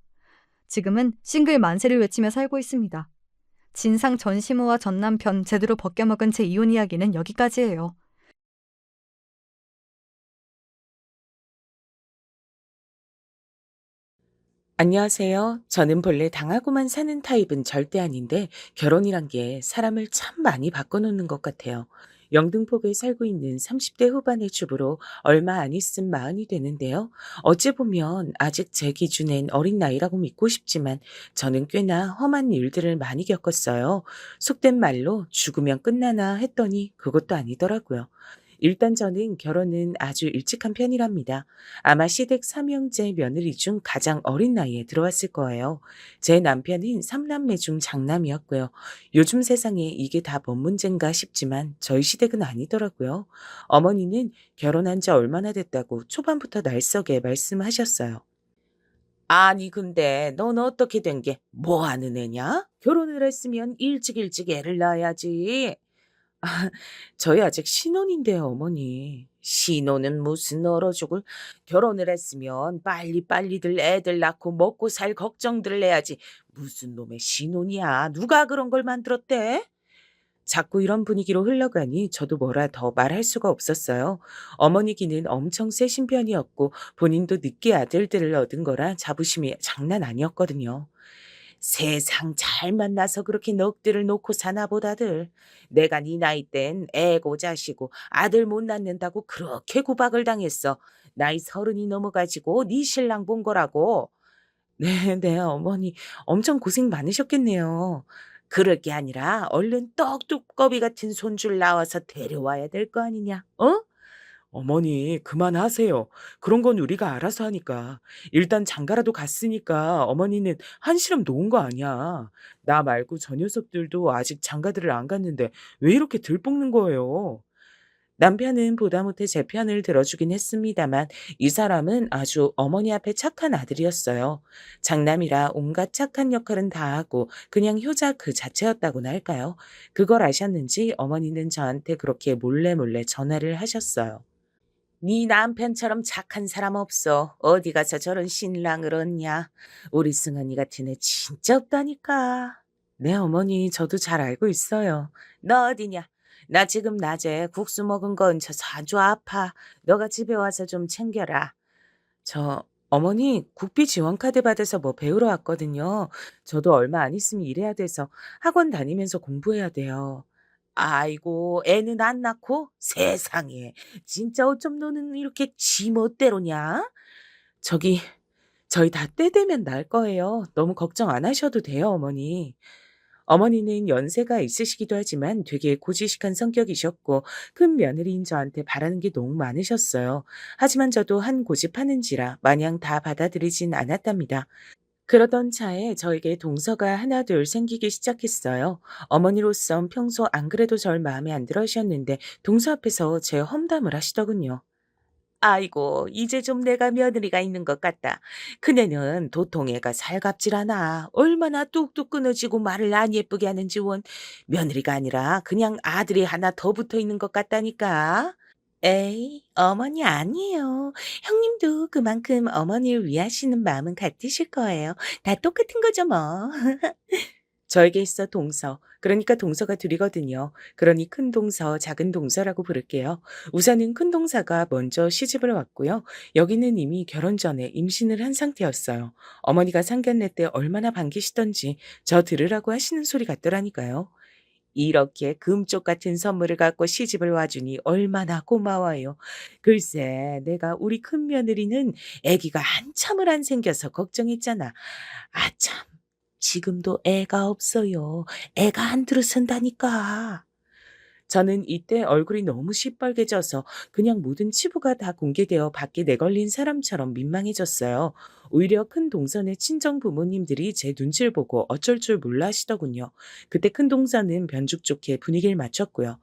지금은 싱글 만세를 외치며 살고 있습니다. 진상 전 시모와 전 남편 제대로 벗겨먹은 제 이혼 이야기는 여기까지예요. 안녕하세요. 저는 본래 당하고만 사는 타입은 절대 아닌데 결혼이란 게 사람을 참 많이 바꿔놓는 것 같아요. 영등포구에 살고 있는 30대 후반의 주부로 얼마 안 있음 마흔이 되는데요. 어찌 보면 아직 제 기준엔 어린 나이라고 믿고 싶지만 저는 꽤나 험한 일들을 많이 겪었어요. 속된 말로 죽으면 끝나나 했더니 그것도 아니더라고요. 일단 저는 결혼은 아주 일찍 한 편이랍니다. 아마 시댁 3형제 며느리 중 가장 어린 나이에 들어왔을 거예요. 제 남편은 3남매 중 장남이었고요. 요즘 세상에 이게 다 뭔 문제인가 싶지만 저희 시댁은 아니더라고요. 어머니는 결혼한 지 얼마나 됐다고 초반부터 날썩에 말씀하셨어요. 아니 근데 넌 어떻게 된 게 뭐 하는 애냐? 결혼을 했으면 일찍 일찍 애를 낳아야지. 저희 아직 신혼인데요, 어머니. 신혼은 무슨 얼어 죽을. 결혼을 했으면 빨리빨리들 애들 낳고 먹고 살 걱정들을 해야지. 무슨 놈의 신혼이야. 누가 그런 걸 만들었대? 자꾸 이런 분위기로 흘러가니 저도 뭐라 더 말할 수가 없었어요. 어머니 기는 엄청 세신 편이었고 본인도 늦게 아들들을 얻은 거라 자부심이 장난 아니었거든요. 세상 잘 만나서 그렇게 넋들을 놓고 사나 보다들. 내가 네 나이 땐 애고 자시고 아들 못 낳는다고 그렇게 구박을 당했어. 나이 30이 넘어가지고 네 신랑 본 거라고. 네, 네, 어머니. 엄청 고생 많으셨겠네요. 그럴 게 아니라 얼른 떡두꺼비 같은 손줄 나와서 데려와야 될 거 아니냐, 어? 어머니, 그만하세요. 그런 건 우리가 알아서 하니까. 일단 장가라도 갔으니까 어머니는 한시름 놓은 거 아니야. 나 말고 저 녀석들도 아직 장가들을 안 갔는데 왜 이렇게 들볶는 거예요? 남편은 보다 못해 제 편을 들어주긴 했습니다만 이 사람은 아주 어머니 앞에 착한 아들이었어요. 장남이라 온갖 착한 역할은 다 하고 그냥 효자 그 자체였다고나 할까요? 그걸 아셨는지 어머니는 저한테 그렇게 몰래 전화를 하셨어요. 네 남편처럼 착한 사람 없어. 어디 가서 저런 신랑을 얻냐. 우리 승환이 같은 애 진짜 없다니까. 네, 어머니, 저도 잘 알고 있어요. 너 어디냐? 나 지금 낮에 국수 먹은 거 얹혀서 아주 아파. 너가 집에 와서 좀 챙겨라. 어머니, 국비 지원카드 받아서 뭐 배우러 왔거든요. 저도 얼마 안 있으면 일해야 돼서 학원 다니면서 공부해야 돼요. 아이고, 애는 안 낳고? 세상에. 진짜 어쩜 너는 이렇게 지멋대로냐? 저기, 저희 다 때 되면 날 거예요. 너무 걱정 안 하셔도 돼요, 어머니. 어머니는 연세가 있으시기도 하지만 되게 고지식한 성격이셨고 큰 며느리인 저한테 바라는 게 너무 많으셨어요. 하지만 저도 한 고집하는지라 마냥 다 받아들이진 않았답니다. 그러던 차에 저에게 동서가 하나둘 생기기 시작했어요. 어머니로선 평소 안 그래도 절 마음에 안 들어 하셨는데 동서 앞에서 제 험담을 하시더군요. 아이고, 이제 좀 내가 며느리가 있는 것 같다. 그네는 도통애가 살갑질 않아. 얼마나 뚝뚝 끊어지고 말을 안 예쁘게 하는지 원. 며느리가 아니라 그냥 아들이 하나 더 붙어 있는 것 같다니까. 에이, 어머니 아니에요. 형님도 그만큼 어머니를 위하시는 마음은 같으실 거예요. 다 똑같은 거죠, 뭐. 저에게 있어 동서, 그러니까 동서가 둘이거든요. 그러니 큰 동서, 작은 동서라고 부를게요. 우선은 큰 동서가 먼저 시집을 왔고요. 여기는 이미 결혼 전에 임신을 한 상태였어요. 어머니가 상견례 때 얼마나 반기시던지 저 들으라고 하시는 소리 같더라니까요. 이렇게 금쪽 같은 선물을 갖고 시집을 와주니 얼마나 고마워요. 글쎄, 내가 우리 큰며느리는 아기가 한참을 안 생겨서 걱정했잖아. 아참, 지금도 애가 없어요. 애가 안 들어선다니까. 저는 이때 얼굴이 너무 시뻘개져서 그냥 모든 치부가 다 공개되어 밖에 내걸린 사람처럼 민망해졌어요. 오히려 큰 동선의 친정 부모님들이 제 눈치를 보고 어쩔 줄 몰라 하시더군요. 그때 큰 동선은 변죽 좋게 분위기를 맞췄고요.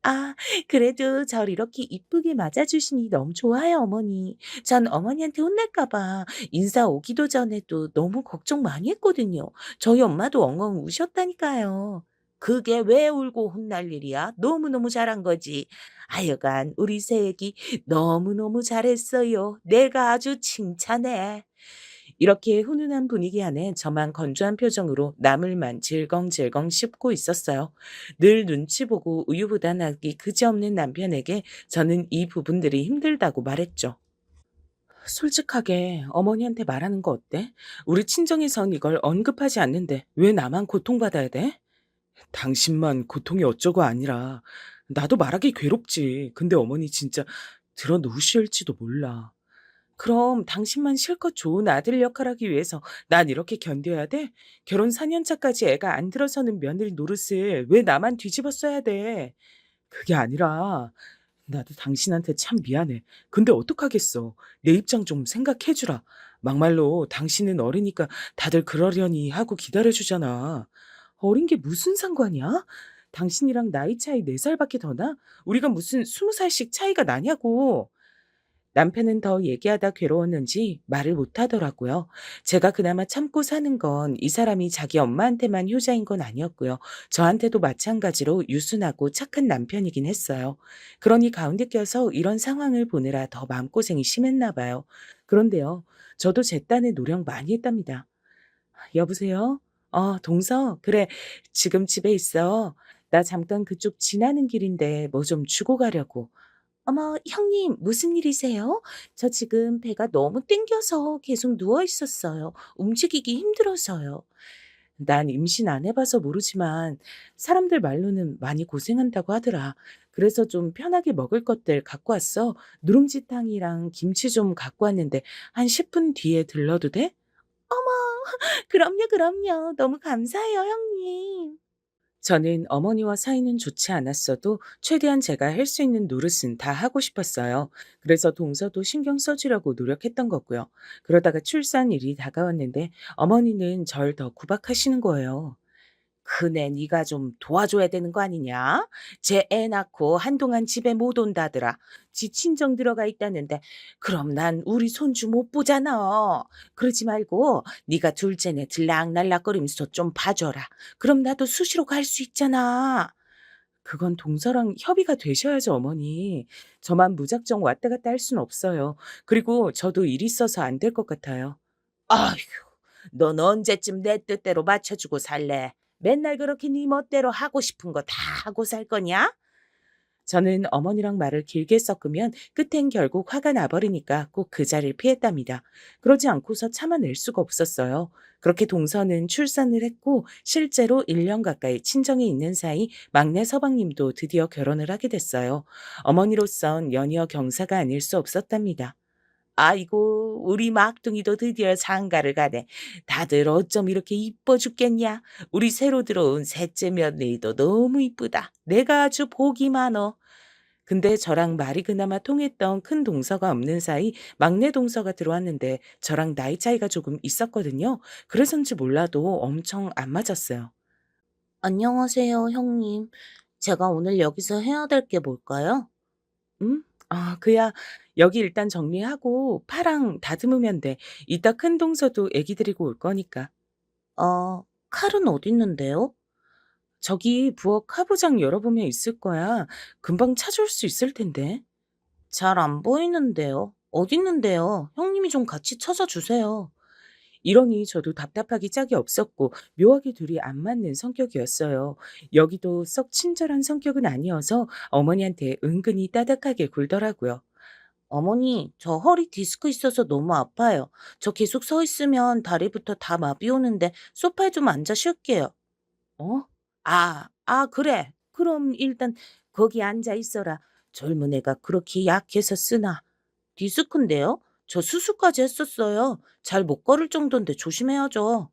아, 그래도 절 이렇게 이쁘게 맞아주시니 너무 좋아요, 어머니. 전 어머니한테 혼날까 봐 인사 오기도 전에도 너무 걱정 많이 했거든요. 저희 엄마도 엉엉 우셨다니까요. 그게 왜 울고 혼날 일이야? 너무너무 잘한 거지. 하여간 우리 새애기 너무너무 잘했어요. 내가 아주 칭찬해. 이렇게 훈훈한 분위기 안에 저만 건조한 표정으로 나물만 질겅질겅 씹고 있었어요. 늘 눈치 보고 우유부단하기 그지없는 남편에게 저는 이 부분들이 힘들다고 말했죠. 솔직하게 어머니한테 말하는 거 어때? 우리 친정에선 이걸 언급하지 않는데 왜 나만 고통받아야 돼? 당신만 고통이 어쩌고 아니라 나도 말하기 괴롭지. 근데 어머니 진짜 들어놓으실지도 몰라. 그럼 당신만 실컷 좋은 아들 역할하기 위해서 난 이렇게 견뎌야 돼? 결혼 4년 차까지 애가 안 들어서는 며느리 노릇을 왜 나만 뒤집어 써야 돼? 그게 아니라 나도 당신한테 참 미안해. 근데 어떡하겠어. 내 입장 좀 생각해 주라. 막말로 당신은 어리니까 다들 그러려니 하고 기다려 주잖아. 어린 게 무슨 상관이야? 당신이랑 나이 차이 4살밖에 더 나? 우리가 무슨 20살씩 차이가 나냐고. 남편은 더 얘기하다 괴로웠는지 말을 못 하더라고요. 제가 그나마 참고 사는 건 이 사람이 자기 엄마한테만 효자인 건 아니었고요. 저한테도 마찬가지로 유순하고 착한 남편이긴 했어요. 그러니 가운데 껴서 이런 상황을 보느라 더 마음고생이 심했나 봐요. 그런데요, 저도 제 딴에 노력 많이 했답니다. 여보세요? 동서, 그래, 지금 집에 있어. 나 잠깐 그쪽 지나는 길인데 뭐 좀 주고 가려고. 어머, 형님, 무슨 일이세요? 저 지금 배가 너무 땡겨서 계속 누워 있었어요. 움직이기 힘들어서요. 난 임신 안 해봐서 모르지만 사람들 말로는 많이 고생한다고 하더라. 그래서 좀 편하게 먹을 것들 갖고 왔어. 누룽지탕이랑 김치 좀 갖고 왔는데 한 10분 뒤에 들러도 돼? 어머, 그럼요, 그럼요. 너무 감사해요, 형님. 저는 어머니와 사이는 좋지 않았어도 최대한 제가 할 수 있는 노릇은 다 하고 싶었어요. 그래서 동서도 신경 써주려고 노력했던 거고요. 그러다가 출산일이 다가왔는데 어머니는 절 더 구박하시는 거예요. 그네 네가 좀 도와줘야 되는 거 아니냐? 쟤 애 낳고 한동안 집에 못 온다더라. 지 친정 들어가 있다는데 그럼 난 우리 손주 못 보잖아. 그러지 말고 네가 둘째네 들락날락거리면서 좀 봐줘라. 그럼 나도 수시로 갈 수 있잖아. 그건 동서랑 협의가 되셔야죠, 어머니. 저만 무작정 왔다 갔다 할 순 없어요. 그리고 저도 일 있어서 안 될 것 같아요. 아휴, 넌 언제쯤 내 뜻대로 맞춰주고 살래? 맨날 그렇게 네 멋대로 하고 싶은 거 다 하고 살 거냐? 저는 어머니랑 말을 길게 섞으면 끝엔 결국 화가 나버리니까 꼭 그 자리를 피했답니다. 그러지 않고서 참아낼 수가 없었어요. 그렇게 동서는 출산을 했고 실제로 1년 가까이 친정에 있는 사이 막내 서방님도 드디어 결혼을 하게 됐어요. 어머니로선 연이어 경사가 아닐 수 없었답니다. 아이고, 우리 막둥이도 드디어 장가를 가네. 다들 어쩜 이렇게 이뻐 죽겠냐? 우리 새로 들어온 셋째 며느리도 너무 이쁘다. 내가 아주 복이 많어. 근데 저랑 말이 그나마 통했던 큰 동서가 없는 사이 막내 동서가 들어왔는데 저랑 나이 차이가 조금 있었거든요. 그래서인지 몰라도 엄청 안 맞았어요. 안녕하세요, 형님. 제가 오늘 여기서 해야 될 게 뭘까요? 응? 그야 여기 일단 정리하고 파랑 다듬으면 돼. 이따 큰 동서도 애기 데리고 올 거니까. 칼은 어디 있는데요? 저기 부엌 카부장 열어보면 있을 거야. 금방 찾을 수 있을 텐데. 잘 안 보이는데요. 어디 있는데요? 형님이 좀 같이 찾아주세요. 이러니 저도 답답하기 짝이 없었고 묘하게 둘이 안 맞는 성격이었어요. 여기도 썩 친절한 성격은 아니어서 어머니한테 은근히 따뜻하게 굴더라고요. 어머니, 저 허리 디스크 있어서 너무 아파요. 저 계속 서 있으면 다리부터 다 마비 오는데 소파에 좀 앉아 쉴게요. 어? 그래. 그럼 일단 거기 앉아 있어라. 젊은 애가 그렇게 약해서 쓰나. 디스크인데요? 저 수술까지 했었어요. 잘 못 걸을 정도인데 조심해야죠.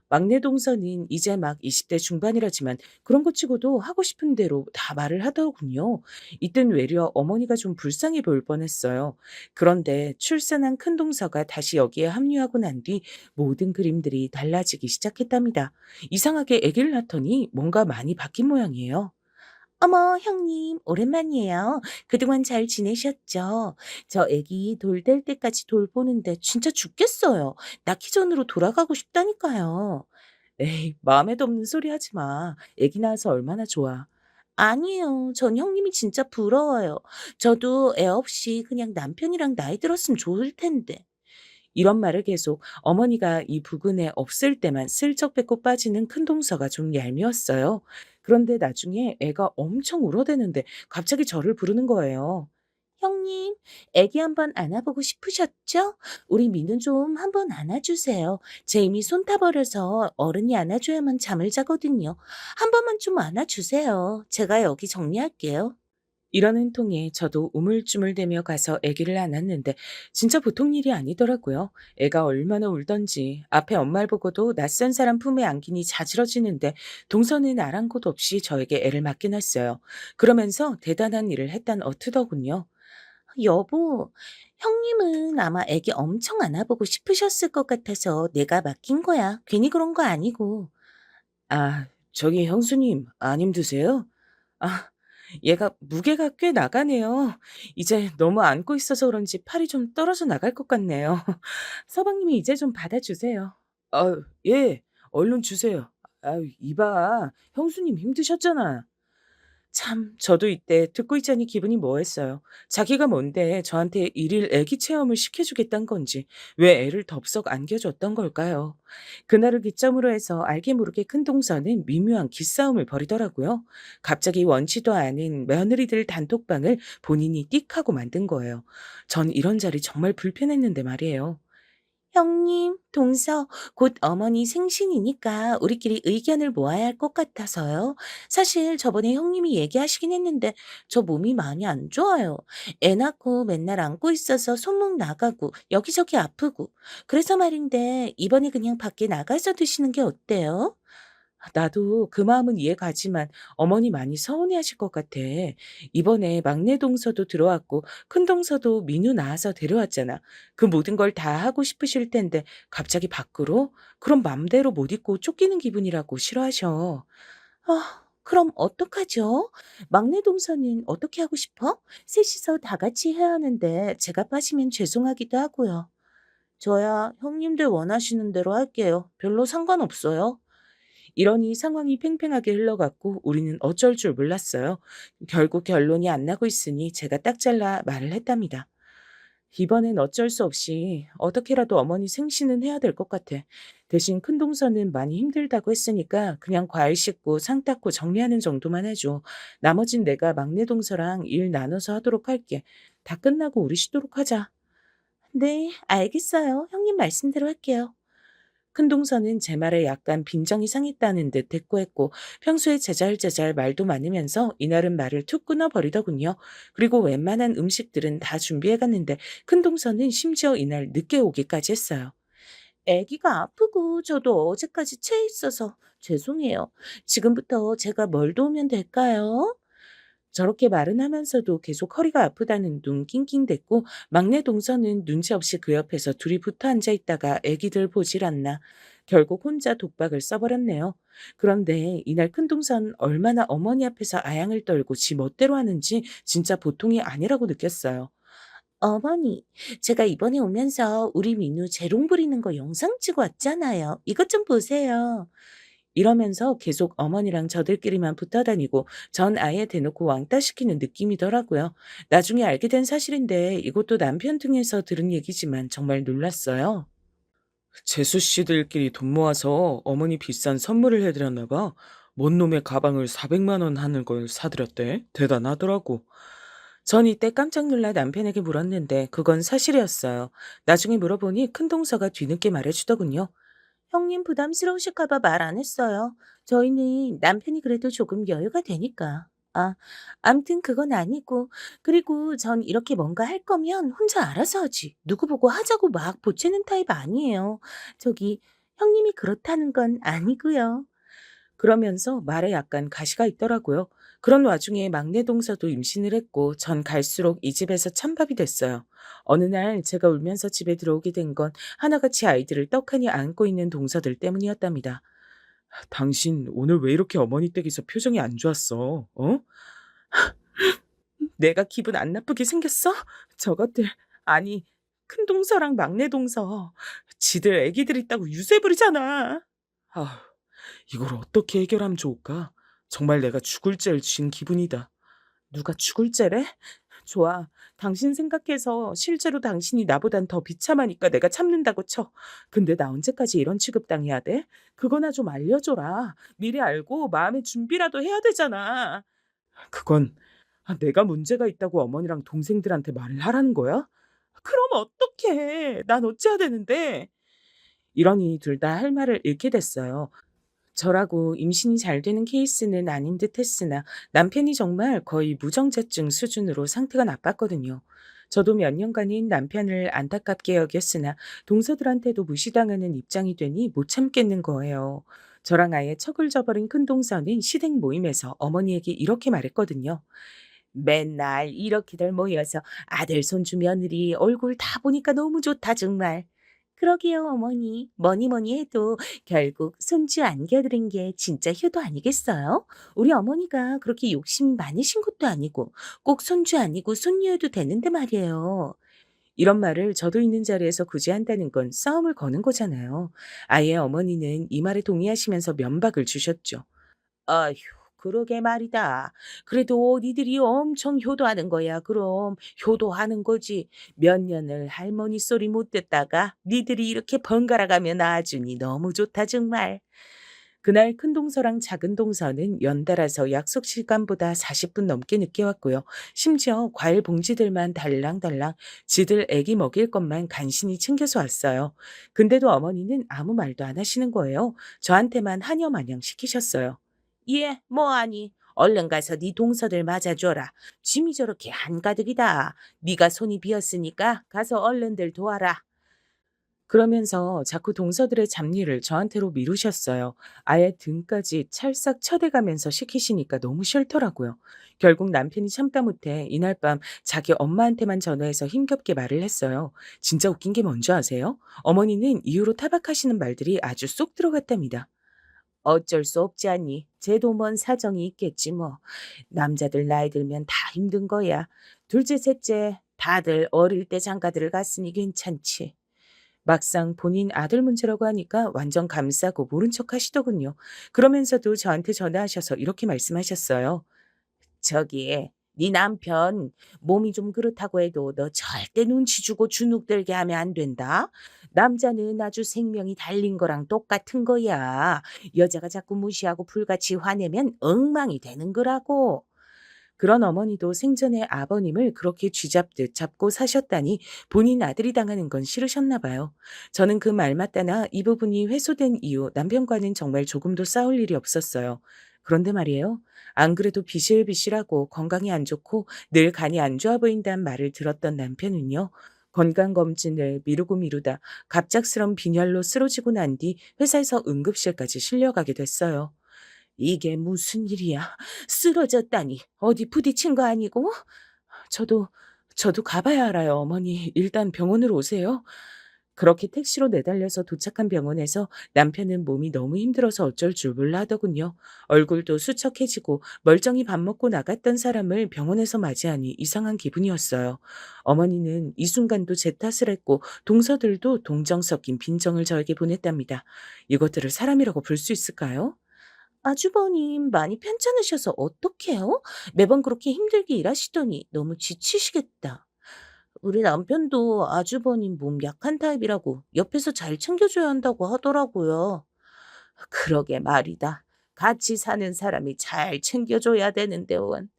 막내 동서는 이제 막 20대 중반이라지만 그런 것 치고도 하고 싶은 대로 다 말을 하더군요. 이땐 외려 어머니가 좀 불쌍해 보일 뻔했어요. 그런데 출산한 큰 동서가 다시 여기에 합류하고 난 뒤 모든 그림들이 달라지기 시작했답니다. 이상하게 아기를 낳더니 뭔가 많이 바뀐 모양이에요. 어머, 형님, 오랜만이에요. 그동안 잘 지내셨죠? 저 애기 돌 될 때까지 돌보는데 진짜 죽겠어요. 낳기 전으로 돌아가고 싶다니까요. 에이, 마음에도 없는 소리 하지 마. 아기 낳아서 얼마나 좋아. 아니에요. 전 형님이 진짜 부러워요. 저도 애 없이 그냥 남편이랑 나이 들었으면 좋을 텐데. 이런 말을 계속 어머니가 이 부근에 없을 때만 슬쩍 뱉고 빠지는 큰 동서가 좀 얄미웠어요. 그런데 나중에 애가 엄청 울어대는데 갑자기 저를 부르는 거예요. 형님, 애기 한번 안아보고 싶으셨죠? 우리 민우 좀 한번 안아주세요. 제 이미 손 타버려서 어른이 안아줘야만 잠을 자거든요. 한 번만 좀 안아주세요. 제가 여기 정리할게요. 이러는 통에 저도 우물쭈물대며 가서 아기를 안았는데 진짜 보통 일이 아니더라고요. 애가 얼마나 울던지 앞에 엄마를 보고도 낯선 사람 품에 안기니 자지러지는데 동서는 아랑곳 없이 저에게 애를 맡겨놨어요. 그러면서 대단한 일을 했단 어투더군요. 여보, 형님은 아마 애기 엄청 안아보고 싶으셨을 것 같아서 내가 맡긴 거야. 괜히 그런 거 아니고. 저기 형수님 안 힘드세요? 아, 얘가 무게가 꽤 나가네요. 이제 너무 안고 있어서 그런지 팔이 좀 떨어져 나갈 것 같네요. 서방님이 이제 좀 받아주세요. 예. 얼른 주세요. 이봐. 형수님 힘드셨잖아. 참, 저도 이때 듣고 있자니 기분이 뭐했어요. 자기가 뭔데 저한테 일일 애기 체험을 시켜주겠단 건지, 왜 애를 덥석 안겨줬던 걸까요? 그날을 기점으로 해서 알게 모르게 큰 동서는 미묘한 기싸움을 벌이더라고요. 갑자기 원치도 않은 며느리들 단톡방을 본인이 띡 하고 만든 거예요. 전 이런 자리 정말 불편했는데 말이에요. 형님, 동서, 곧 어머니 생신이니까 우리끼리 의견을 모아야 할 것 같아서요. 사실 저번에 형님이 얘기하시긴 했는데 저 몸이 많이 안 좋아요. 애 낳고 맨날 안고 있어서 손목 나가고 여기저기 아프고. 그래서 말인데 이번에 그냥 밖에 나가서 드시는 게 어때요? 나도 그 마음은 이해가지만 어머니 많이 서운해하실 것 같아. 이번에 막내 동서도 들어왔고 큰 동서도 민우 낳아서 데려왔잖아. 그 모든 걸 다 하고 싶으실 텐데 갑자기 밖으로? 그럼 맘대로 못 있고 쫓기는 기분이라고 싫어하셔. 그럼 어떡하죠? 막내 동서는 어떻게 하고 싶어? 셋이서 다 같이 해야 하는데 제가 빠지면 죄송하기도 하고요. 저야 형님들 원하시는 대로 할게요. 별로 상관없어요. 이러니 상황이 팽팽하게 흘러갔고 우리는 어쩔 줄 몰랐어요. 결국 결론이 안 나고 있으니 제가 딱 잘라 말을 했답니다. 이번엔 어쩔 수 없이 어떻게라도 어머니 생신은 해야 될 것 같아. 대신 큰 동서는 많이 힘들다고 했으니까 그냥 과일 씻고 상 닦고 정리하는 정도만 해줘. 나머진 내가 막내 동서랑 일 나눠서 하도록 할게. 다 끝나고 우리 쉬도록 하자. 네, 알겠어요. 형님 말씀대로 할게요. 큰 동서는 제 말에 약간 빈정이 상했다는 듯 대꾸했고 평소에 제잘제잘 말도 많으면서 이날은 말을 툭 끊어버리더군요. 그리고 웬만한 음식들은 다 준비해갔는데 큰 동서는 심지어 이날 늦게 오기까지 했어요. 아기가 아프고 저도 어제까지 체해 있어서 죄송해요. 지금부터 제가 뭘 도우면 될까요? 저렇게 말은 하면서도 계속 허리가 아프다는 둥 낑낑댔고 막내 동서는 눈치 없이 그 옆에서 둘이 붙어 앉아 있다가 애기들 보질 않나. 결국 혼자 독박을 써버렸네요. 그런데 이날 큰 동선 얼마나 어머니 앞에서 아양을 떨고 지 멋대로 하는지 진짜 보통이 아니라고 느꼈어요. 어머니, 제가 이번에 오면서 우리 민우 재롱 부리는 거 영상 찍어 왔잖아요. 이것 좀 보세요. 이러면서 계속 어머니랑 저들끼리만 붙어 다니고 전 아예 대놓고 왕따 시키는 느낌이더라고요. 나중에 알게 된 사실인데 이것도 남편 등에서 들은 얘기지만 정말 놀랐어요. 재수 씨들끼리 돈 모아서 어머니 비싼 선물을 해드렸나 봐. 뭔 놈의 가방을 400만 원 하는 걸 사드렸대. 대단하더라고. 전 이때 깜짝 놀라 남편에게 물었는데 그건 사실이었어요. 나중에 물어보니 큰 동서가 뒤늦게 말해주더군요. 형님 부담스러우실까봐 말 안 했어요. 저희는 남편이 그래도 조금 여유가 되니까. 암튼 그건 아니고. 그리고 전 이렇게 뭔가 할 거면 혼자 알아서 하지. 누구 보고 하자고 막 보채는 타입 아니에요. 저기, 형님이 그렇다는 건 아니고요. 그러면서 말에 약간 가시가 있더라고요. 그런 와중에 막내 동서도 임신을 했고 전 갈수록 이 집에서 찬밥이 됐어요. 어느 날 제가 울면서 집에 들어오게 된 건 하나같이 아이들을 떡하니 안고 있는 동서들 때문이었답니다. 당신 오늘 왜 이렇게 어머니 댁에서 표정이 안 좋았어? 어? 내가 기분 안 나쁘게 생겼어? 저것들 아니 큰 동서랑 막내 동서 지들 애기들 있다고 유세 부리잖아. 아, 이걸 어떻게 해결하면 좋을까? 정말 내가 죽을 죄를 지은 기분이다. 누가 죽을 죄래? 좋아. 당신 생각해서 실제로 당신이 나보단 더 비참하니까 내가 참는다고 쳐. 근데 나 언제까지 이런 취급당해야 돼? 그거나 좀 알려줘라. 미리 알고 마음의 준비라도 해야 되잖아. 그건 내가 문제가 있다고 어머니랑 동생들한테 말을 하라는 거야? 그럼 어떡해. 난 어찌해야 되는데. 이러니 둘 다 할 말을 잃게 됐어요. 저라고 임신이 잘 되는 케이스는 아닌 듯 했으나 남편이 정말 거의 무정자증 수준으로 상태가 나빴거든요. 저도 몇 년간은 남편을 안타깝게 여겼으나 동서들한테도 무시당하는 입장이 되니 못 참겠는 거예요. 저랑 아예 척을 저버린 큰 동서는 시댁 모임에서 어머니에게 이렇게 말했거든요. 맨날 이렇게들 모여서 아들 손주 며느리 얼굴 다 보니까 너무 좋다 정말. 그러게요, 어머니. 뭐니 뭐니 해도 결국 손주 안겨드린 게 진짜 효도 아니겠어요? 우리 어머니가 그렇게 욕심이 많으신 것도 아니고 꼭 손주 아니고 손녀여도 되는데 말이에요. 이런 말을 저도 있는 자리에서 굳이 한다는 건 싸움을 거는 거잖아요. 아이의 어머니는 이 말에 동의하시면서 면박을 주셨죠. 아휴, 그러게 말이다. 그래도 니들이 엄청 효도하는 거야. 그럼 효도하는 거지. 몇 년을 할머니 소리 못 듣다가 니들이 이렇게 번갈아 가면 아주니 너무 좋다 정말. 그날 큰 동서랑 작은 동서는 연달아서 약속 시간보다 40분 넘게 늦게 왔고요. 심지어 과일 봉지들만 달랑달랑 지들 애기 먹일 것만 간신히 챙겨서 왔어요. 근데도 어머니는 아무 말도 안 하시는 거예요. 저한테만 하녀 마냥 시키셨어요. 예, 뭐하니? 얼른 가서 네 동서들 맞아줘라. 짐이 저렇게 한가득이다. 네가 손이 비었으니까 가서 얼른들 도와라. 그러면서 자꾸 동서들의 잡일을 저한테로 미루셨어요. 아예 등까지 찰싹 쳐대가면서 시키시니까 너무 싫더라고요. 결국 남편이 참다 못해 이날 밤 자기 엄마한테만 전화해서 힘겹게 말을 했어요. 진짜 웃긴 게 뭔지 아세요? 어머니는 이후로 타박하시는 말들이 아주 쏙 들어갔답니다. 어쩔 수 없지 않니? 쟤도 뭔 사정이 있겠지 뭐. 남자들 나이 들면 다 힘든 거야. 둘째, 셋째 다들 어릴 때 장가들을 갔으니 괜찮지. 막상 본인 아들 문제라고 하니까 완전 감싸고 모른 척 하시더군요. 그러면서도 저한테 전화하셔서 이렇게 말씀하셨어요. 저기, 네 남편 몸이 좀 그렇다고 해도 너 절대 눈치 주고 주눅 들게 하면 안 된다. 남자는 아주 생명이 달린 거랑 똑같은 거야. 여자가 자꾸 무시하고 불같이 화내면 엉망이 되는 거라고. 그런 어머니도 생전에 아버님을 그렇게 쥐잡듯 잡고 사셨다니 본인 아들이 당하는 건 싫으셨나 봐요. 저는 그 말마따나 이 부분이 회수된 이후 남편과는 정말 조금도 싸울 일이 없었어요. 그런데 말이에요. 안 그래도 비실비실하고 건강이 안 좋고 늘 간이 안 좋아 보인다는 말을 들었던 남편은요. 건강검진을 미루고 미루다 갑작스런 빈혈로 쓰러지고 난 뒤 회사에서 응급실까지 실려가게 됐어요. 이게 무슨 일이야? 쓰러졌다니. 어디 부딪힌 거 아니고? 저도, 저도 가봐야 알아요, 어머니. 일단 병원으로 오세요. 그렇게 택시로 내달려서 도착한 병원에서 남편은 몸이 너무 힘들어서 어쩔 줄 몰라 하더군요. 얼굴도 수척해지고 멀쩡히 밥 먹고 나갔던 사람을 병원에서 맞이하니 이상한 기분이었어요. 어머니는 이 순간도 제 탓을 했고 동서들도 동정 섞인 빈정을 저에게 보냈답니다. 이것들을 사람이라고 볼 수 있을까요? 아주버님 많이 편찮으셔서 어떡해요? 매번 그렇게 힘들게 일하시더니 너무 지치시겠다. 우리 남편도 아주버님 몸 약한 타입이라고 옆에서 잘 챙겨줘야 한다고 하더라고요. 그러게 말이다. 같이 사는 사람이 잘 챙겨줘야 되는데 원.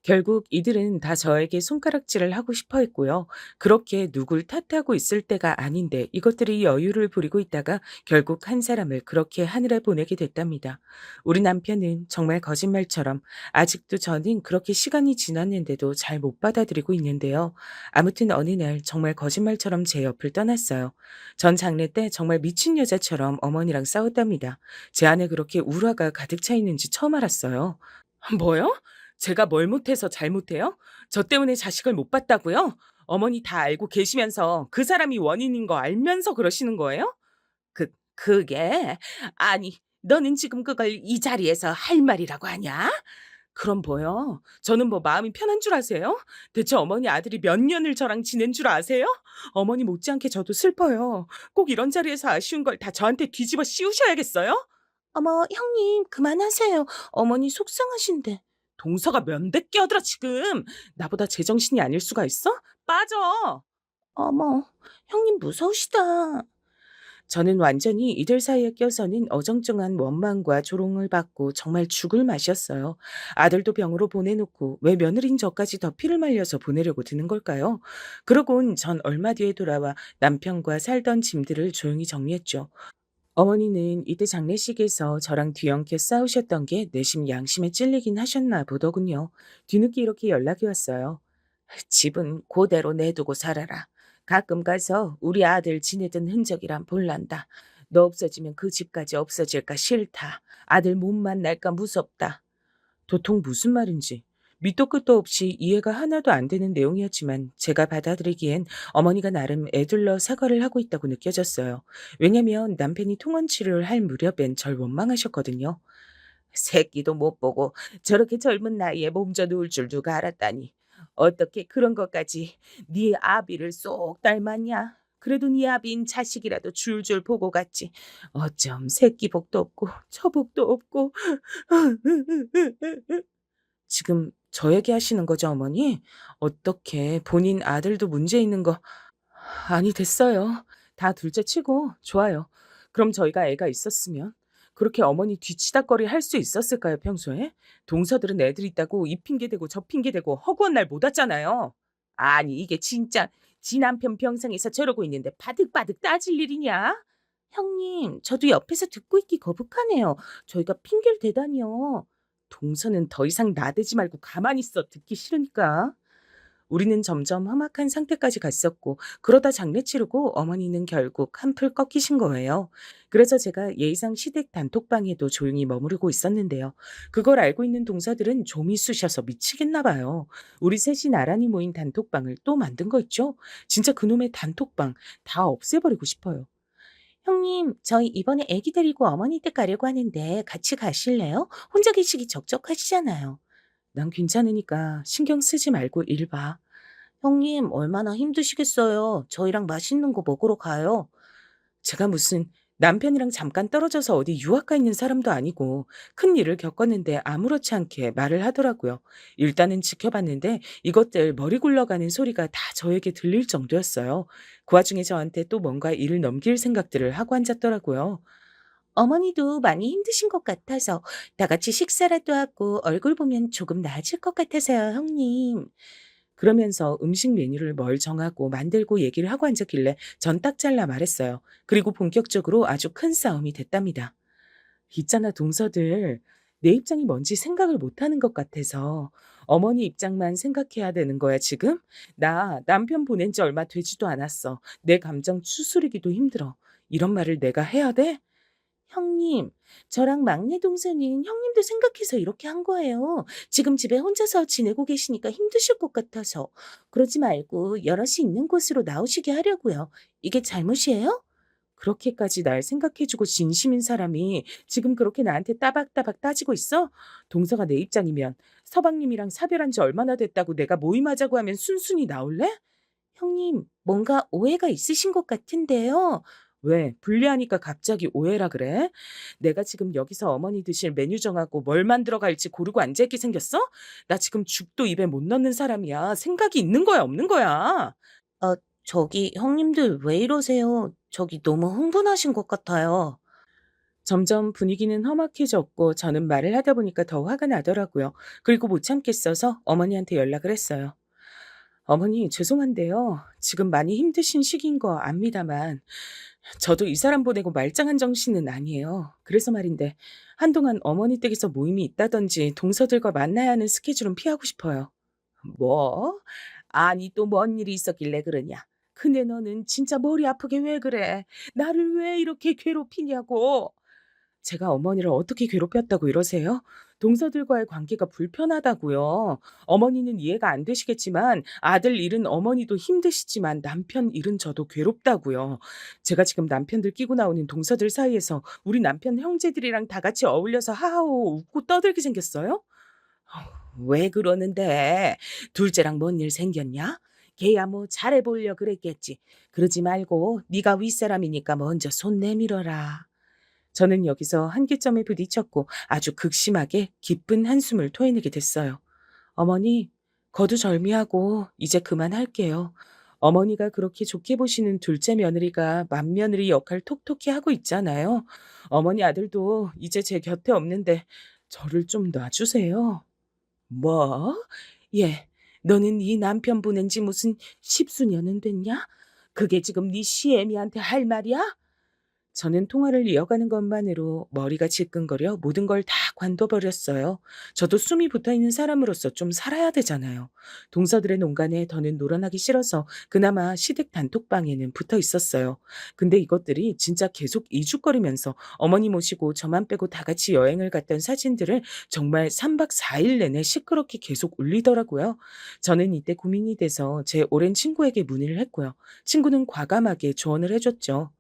결국 이들은 다 저에게 손가락질을 하고 싶어 했고요. 그렇게 누굴 탓하고 있을 때가 아닌데 이것들이 여유를 부리고 있다가 결국 한 사람을 그렇게 하늘에 보내게 됐답니다. 우리 남편은 정말 거짓말처럼 아직도 저는 그렇게 시간이 지났는데도 잘 못 받아들이고 있는데요. 아무튼 어느 날 정말 거짓말처럼 제 옆을 떠났어요. 전 장례 때 정말 미친 여자처럼 어머니랑 싸웠답니다. 제 안에 그렇게 울화가 가득 차 있는지 처음 알았어요. 뭐요? 제가 뭘 못해서 잘못해요? 저 때문에 자식을 못 봤다고요? 어머니 다 알고 계시면서 그 사람이 원인인 거 알면서 그러시는 거예요? 그게 아니 너는 지금 그걸 이 자리에서 할 말이라고 하냐? 그럼 뭐요? 저는 뭐 마음이 편한 줄 아세요? 대체 어머니 아들이 몇 년을 저랑 지낸 줄 아세요? 어머니 못지않게 저도 슬퍼요. 꼭 이런 자리에서 아쉬운 걸 다 저한테 뒤집어 씌우셔야겠어요? 어머, 형님, 그만하세요. 어머니 속상하신데. 동서가 면대 끼어들어 지금. 나보다 제정신이 아닐 수가 있어? 빠져. 어머, 형님 무서우시다. 저는 완전히 이들 사이에 껴서는 어정쩡한 원망과 조롱을 받고 정말 죽을 맛이었어요. 아들도 병으로 보내놓고 왜 며느리인 저까지 더 피를 말려서 보내려고 드는 걸까요? 그러곤 전 얼마 뒤에 돌아와 남편과 살던 짐들을 조용히 정리했죠. 어머니는 이때 장례식에서 저랑 뒤엉켜 싸우셨던 게 내심 양심에 찔리긴 하셨나 보더군요. 뒤늦게 이렇게 연락이 왔어요. 집은 그대로 내두고 살아라. 가끔 가서 우리 아들 지내던 흔적이란 볼란다. 너 없어지면 그 집까지 없어질까 싫다. 아들 못 만날까 무섭다. 도통 무슨 말인지. 밑도 끝도 없이 이해가 하나도 안 되는 내용이었지만 제가 받아들이기엔 어머니가 나름 애둘러 사과를 하고 있다고 느껴졌어요. 왜냐면 남편이 통원 치료를 할 무렵엔 절 원망하셨거든요. 새끼도 못 보고 저렇게 젊은 나이에 몸져 누울 줄 누가 알았다니. 어떻게 그런 것까지 네 아비를 쏙 닮았냐? 그래도 네 아비인 자식이라도 줄줄 보고 갔지. 어쩜 새끼 복도 없고 처복도 없고. 지금 저 얘기하시는 거죠, 어머니? 어떻게 본인 아들도 문제 있는 거 아니 됐어요. 다 둘째 치고 좋아요. 그럼 저희가 애가 있었으면 그렇게 어머니 뒤치다꺼리 할 수 있었을까요, 평소에? 동서들은 애들 있다고 이 핑계 대고 저 핑계 대고 허구한 날 못 왔잖아요. 아니 이게 진짜 지 남편 병상에서 저러고 있는데 바득바득 따질 일이냐? 형님, 저도 옆에서 듣고 있기 거북하네요. 저희가 핑계를 대다니요. 동서는 더 이상 나대지 말고 가만히 있어. 듣기 싫으니까. 우리는 점점 험악한 상태까지 갔었고 그러다 장례 치르고 어머니는 결국 한풀 꺾이신 거예요. 그래서 제가 예의상 시댁 단톡방에도 조용히 머무르고 있었는데요. 그걸 알고 있는 동서들은 좀이 쑤셔서 미치겠나 봐요. 우리 셋이 나란히 모인 단톡방을 또 만든 거 있죠? 진짜 그놈의 단톡방 다 없애버리고 싶어요. 형님, 저희 이번에 애기 데리고 어머니 댁 가려고 하는데 같이 가실래요? 혼자 계시기 적적하시잖아요. 난 괜찮으니까 신경 쓰지 말고 일 봐. 형님, 얼마나 힘드시겠어요. 저희랑 맛있는 거 먹으러 가요. 제가 무슨 남편이랑 잠깐 떨어져서 어디 유학 가 있는 사람도 아니고 큰 일을 겪었는데 아무렇지 않게 말을 하더라고요. 일단은 지켜봤는데 이것들 머리 굴러가는 소리가 다 저에게 들릴 정도였어요. 그 와중에 저한테 또 뭔가 일을 넘길 생각들을 하고 앉았더라고요. 어머니도 많이 힘드신 것 같아서 다 같이 식사라도 하고 얼굴 보면 조금 나아질 것 같아서요, 형님. 그러면서 음식 메뉴를 뭘 정하고 만들고 얘기를 하고 앉았길래 전 딱 잘라 말했어요. 그리고 본격적으로 아주 큰 싸움이 됐답니다. 있잖아, 동서들. 내 입장이 뭔지 생각을 못 하는 것 같아서 어머니 입장만 생각해야 되는 거야, 지금? 나 남편 보낸 지 얼마 되지도 않았어. 내 감정 추스리기도 힘들어. 이런 말을 내가 해야 돼? 형님, 저랑 막내 동생은 형님도 생각해서 이렇게 한 거예요. 지금 집에 혼자서 지내고 계시니까 힘드실 것 같아서. 그러지 말고 여럿이 있는 곳으로 나오시게 하려고요. 이게 잘못이에요? 그렇게까지 날 생각해주고 진심인 사람이 지금 그렇게 나한테 따박따박 따지고 있어? 동서가 내 입장이면 서방님이랑 사별한 지 얼마나 됐다고 내가 모임하자고 하면 순순히 나올래? 형님, 뭔가 오해가 있으신 것 같은데요. 왜? 불리하니까 갑자기 오해라 그래? 내가 지금 여기서 어머니 드실 메뉴 정하고 뭘 만들어 갈지 고르고 앉아있게 생겼어? 나 지금 죽도 입에 못 넣는 사람이야. 생각이 있는 거야, 없는 거야? 저기 형님들 왜 이러세요? 저기 너무 흥분하신 것 같아요. 점점 분위기는 험악해졌고 저는 말을 하다 보니까 더 화가 나더라고요. 그리고 못 참겠어서 어머니한테 연락을 했어요. 어머니, 죄송한데요. 지금 많이 힘드신 시기인 거 압니다만, 저도 이 사람 보내고 말짱한 정신은 아니에요. 그래서 말인데, 한동안 어머니 댁에서 모임이 있다든지 동서들과 만나야 하는 스케줄은 피하고 싶어요. 뭐? 아니, 또 뭔 일이 있었길래 그러냐? 근데 너는 진짜 머리 아프게 왜 그래? 나를 왜 이렇게 괴롭히냐고? 제가 어머니를 어떻게 괴롭혔다고 이러세요? 동서들과의 관계가 불편하다고요. 어머니는 이해가 안 되시겠지만 아들 잃은 어머니도 힘드시지만 남편 잃은 저도 괴롭다고요. 제가 지금 남편들 끼고 나오는 동서들 사이에서 우리 남편 형제들이랑 다 같이 어울려서 하하호 웃고 떠들게 생겼어요? 왜 그러는데? 둘째랑 뭔 일 생겼냐? 걔야 뭐 잘해 보려 그랬겠지. 그러지 말고 네가 윗사람이니까 먼저 손 내밀어라. 저는 여기서 한계점에 부딪혔고 아주 극심하게 깊은 한숨을 토해내게 됐어요. 어머니, 거두절미하고 이제 그만할게요. 어머니가 그렇게 좋게 보시는 둘째 며느리가 맏며느리 역할 톡톡히 하고 있잖아요. 어머니 아들도 이제 제 곁에 없는데 저를 좀 놔주세요. 뭐? 예, 너는 네 남편 보낸 지 무슨 십수년은 됐냐? 그게 지금 네 시애미한테 할 말이야? 저는 통화를 이어가는 것만으로 머리가 지끈거려 모든 걸 다 관둬버렸어요. 저도 숨이 붙어있는 사람으로서 좀 살아야 되잖아요. 동서들의 농간에 더는 놀아나기 싫어서 그나마 시댁 단톡방에는 붙어 있었어요. 근데 이것들이 진짜 계속 이죽거리면서 어머니 모시고 저만 빼고 다 같이 여행을 갔던 사진들을 정말 3박 4일 내내 시끄럽게 계속 올리더라고요. 저는 이때 고민이 돼서 제 오랜 친구에게 문의를 했고요. 친구는 과감하게 조언을 해줬죠.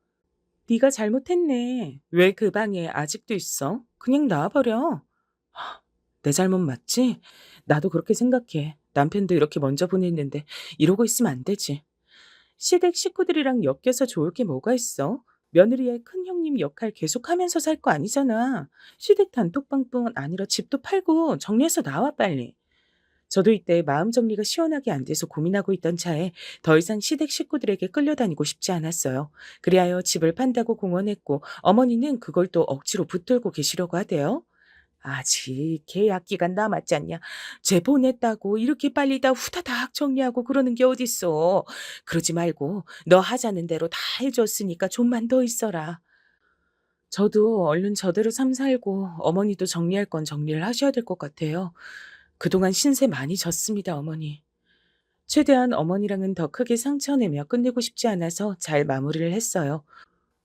네가 잘못했네. 왜 그 방에 아직도 있어? 그냥 나와버려. 내 잘못 맞지? 나도 그렇게 생각해. 남편도 이렇게 먼저 보냈는데 이러고 있으면 안 되지. 시댁 식구들이랑 엮여서 좋을 게 뭐가 있어? 며느리의 큰 형님 역할 계속하면서 살 거 아니잖아. 시댁 단톡방뿐 아니라 집도 팔고 정리해서 나와 빨리. 저도 이때 마음 정리가 시원하게 안 돼서 고민하고 있던 차에 더 이상 시댁 식구들에게 끌려다니고 싶지 않았어요. 그리하여 집을 판다고 공언했고 어머니는 그걸 또 억지로 붙들고 계시려고 하대요. 아직 계약 기간 남았지 않냐. 제 보냈다고 이렇게 빨리 다 후다닥 정리하고 그러는 게 어딨어. 그러지 말고 너 하자는 대로 다 해줬으니까 좀만 더 있어라. 저도 얼른 저대로 삶 살고 어머니도 정리할 건 정리를 하셔야 될 것 같아요. 그동안 신세 많이 졌습니다, 어머니. 최대한 어머니랑은 더 크게 상처내며 끝내고 싶지 않아서 잘 마무리를 했어요.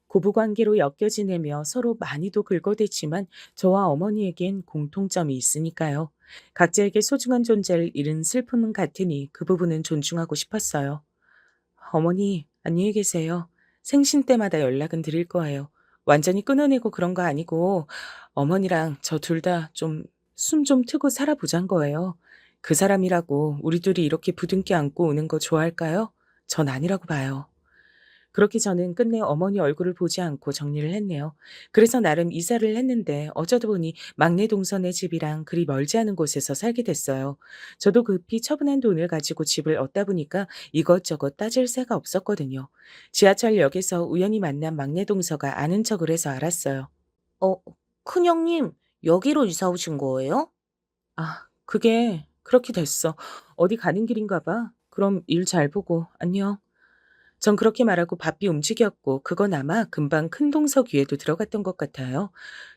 고부관계로 엮여 지내며 서로 많이도 긁어댔지만 저와 어머니에겐 공통점이 있으니까요. 각자에게 소중한 존재를 잃은 슬픔은 같으니 그 부분은 존중하고 싶었어요. 어머니, 안녕히 계세요. 생신 때마다 연락은 드릴 거예요. 완전히 끊어내고 그런 거 아니고 어머니랑 저 둘 다 좀 숨 좀 트고 살아보잔 거예요. 그 사람이라고 우리 둘이 이렇게 부둥켜 안고 오는 거 좋아할까요? 전 아니라고 봐요. 그렇게 저는 끝내 어머니 얼굴을 보지 않고 정리를 했네요. 그래서 나름 이사를 했는데 어쩌다 보니 막내 동선의 집이랑 그리 멀지 않은 곳에서 살게 됐어요. 저도 급히 처분한 돈을 가지고 집을 얻다 보니까 이것저것 따질 새가 없었거든요. 지하철역에서 우연히 만난 막내 동서가 아는 척을 해서 알았어요. 어, 큰형님, 여기로 이사 오신 거예요? 아, 그게 그렇게 됐어. 어디 가는 길인가 봐. 그럼 일 잘 보고 안녕. 전 그렇게 말하고 바삐 움직였고 그건 아마 금방 큰 동서 귀에도 들어갔던 것 같아요.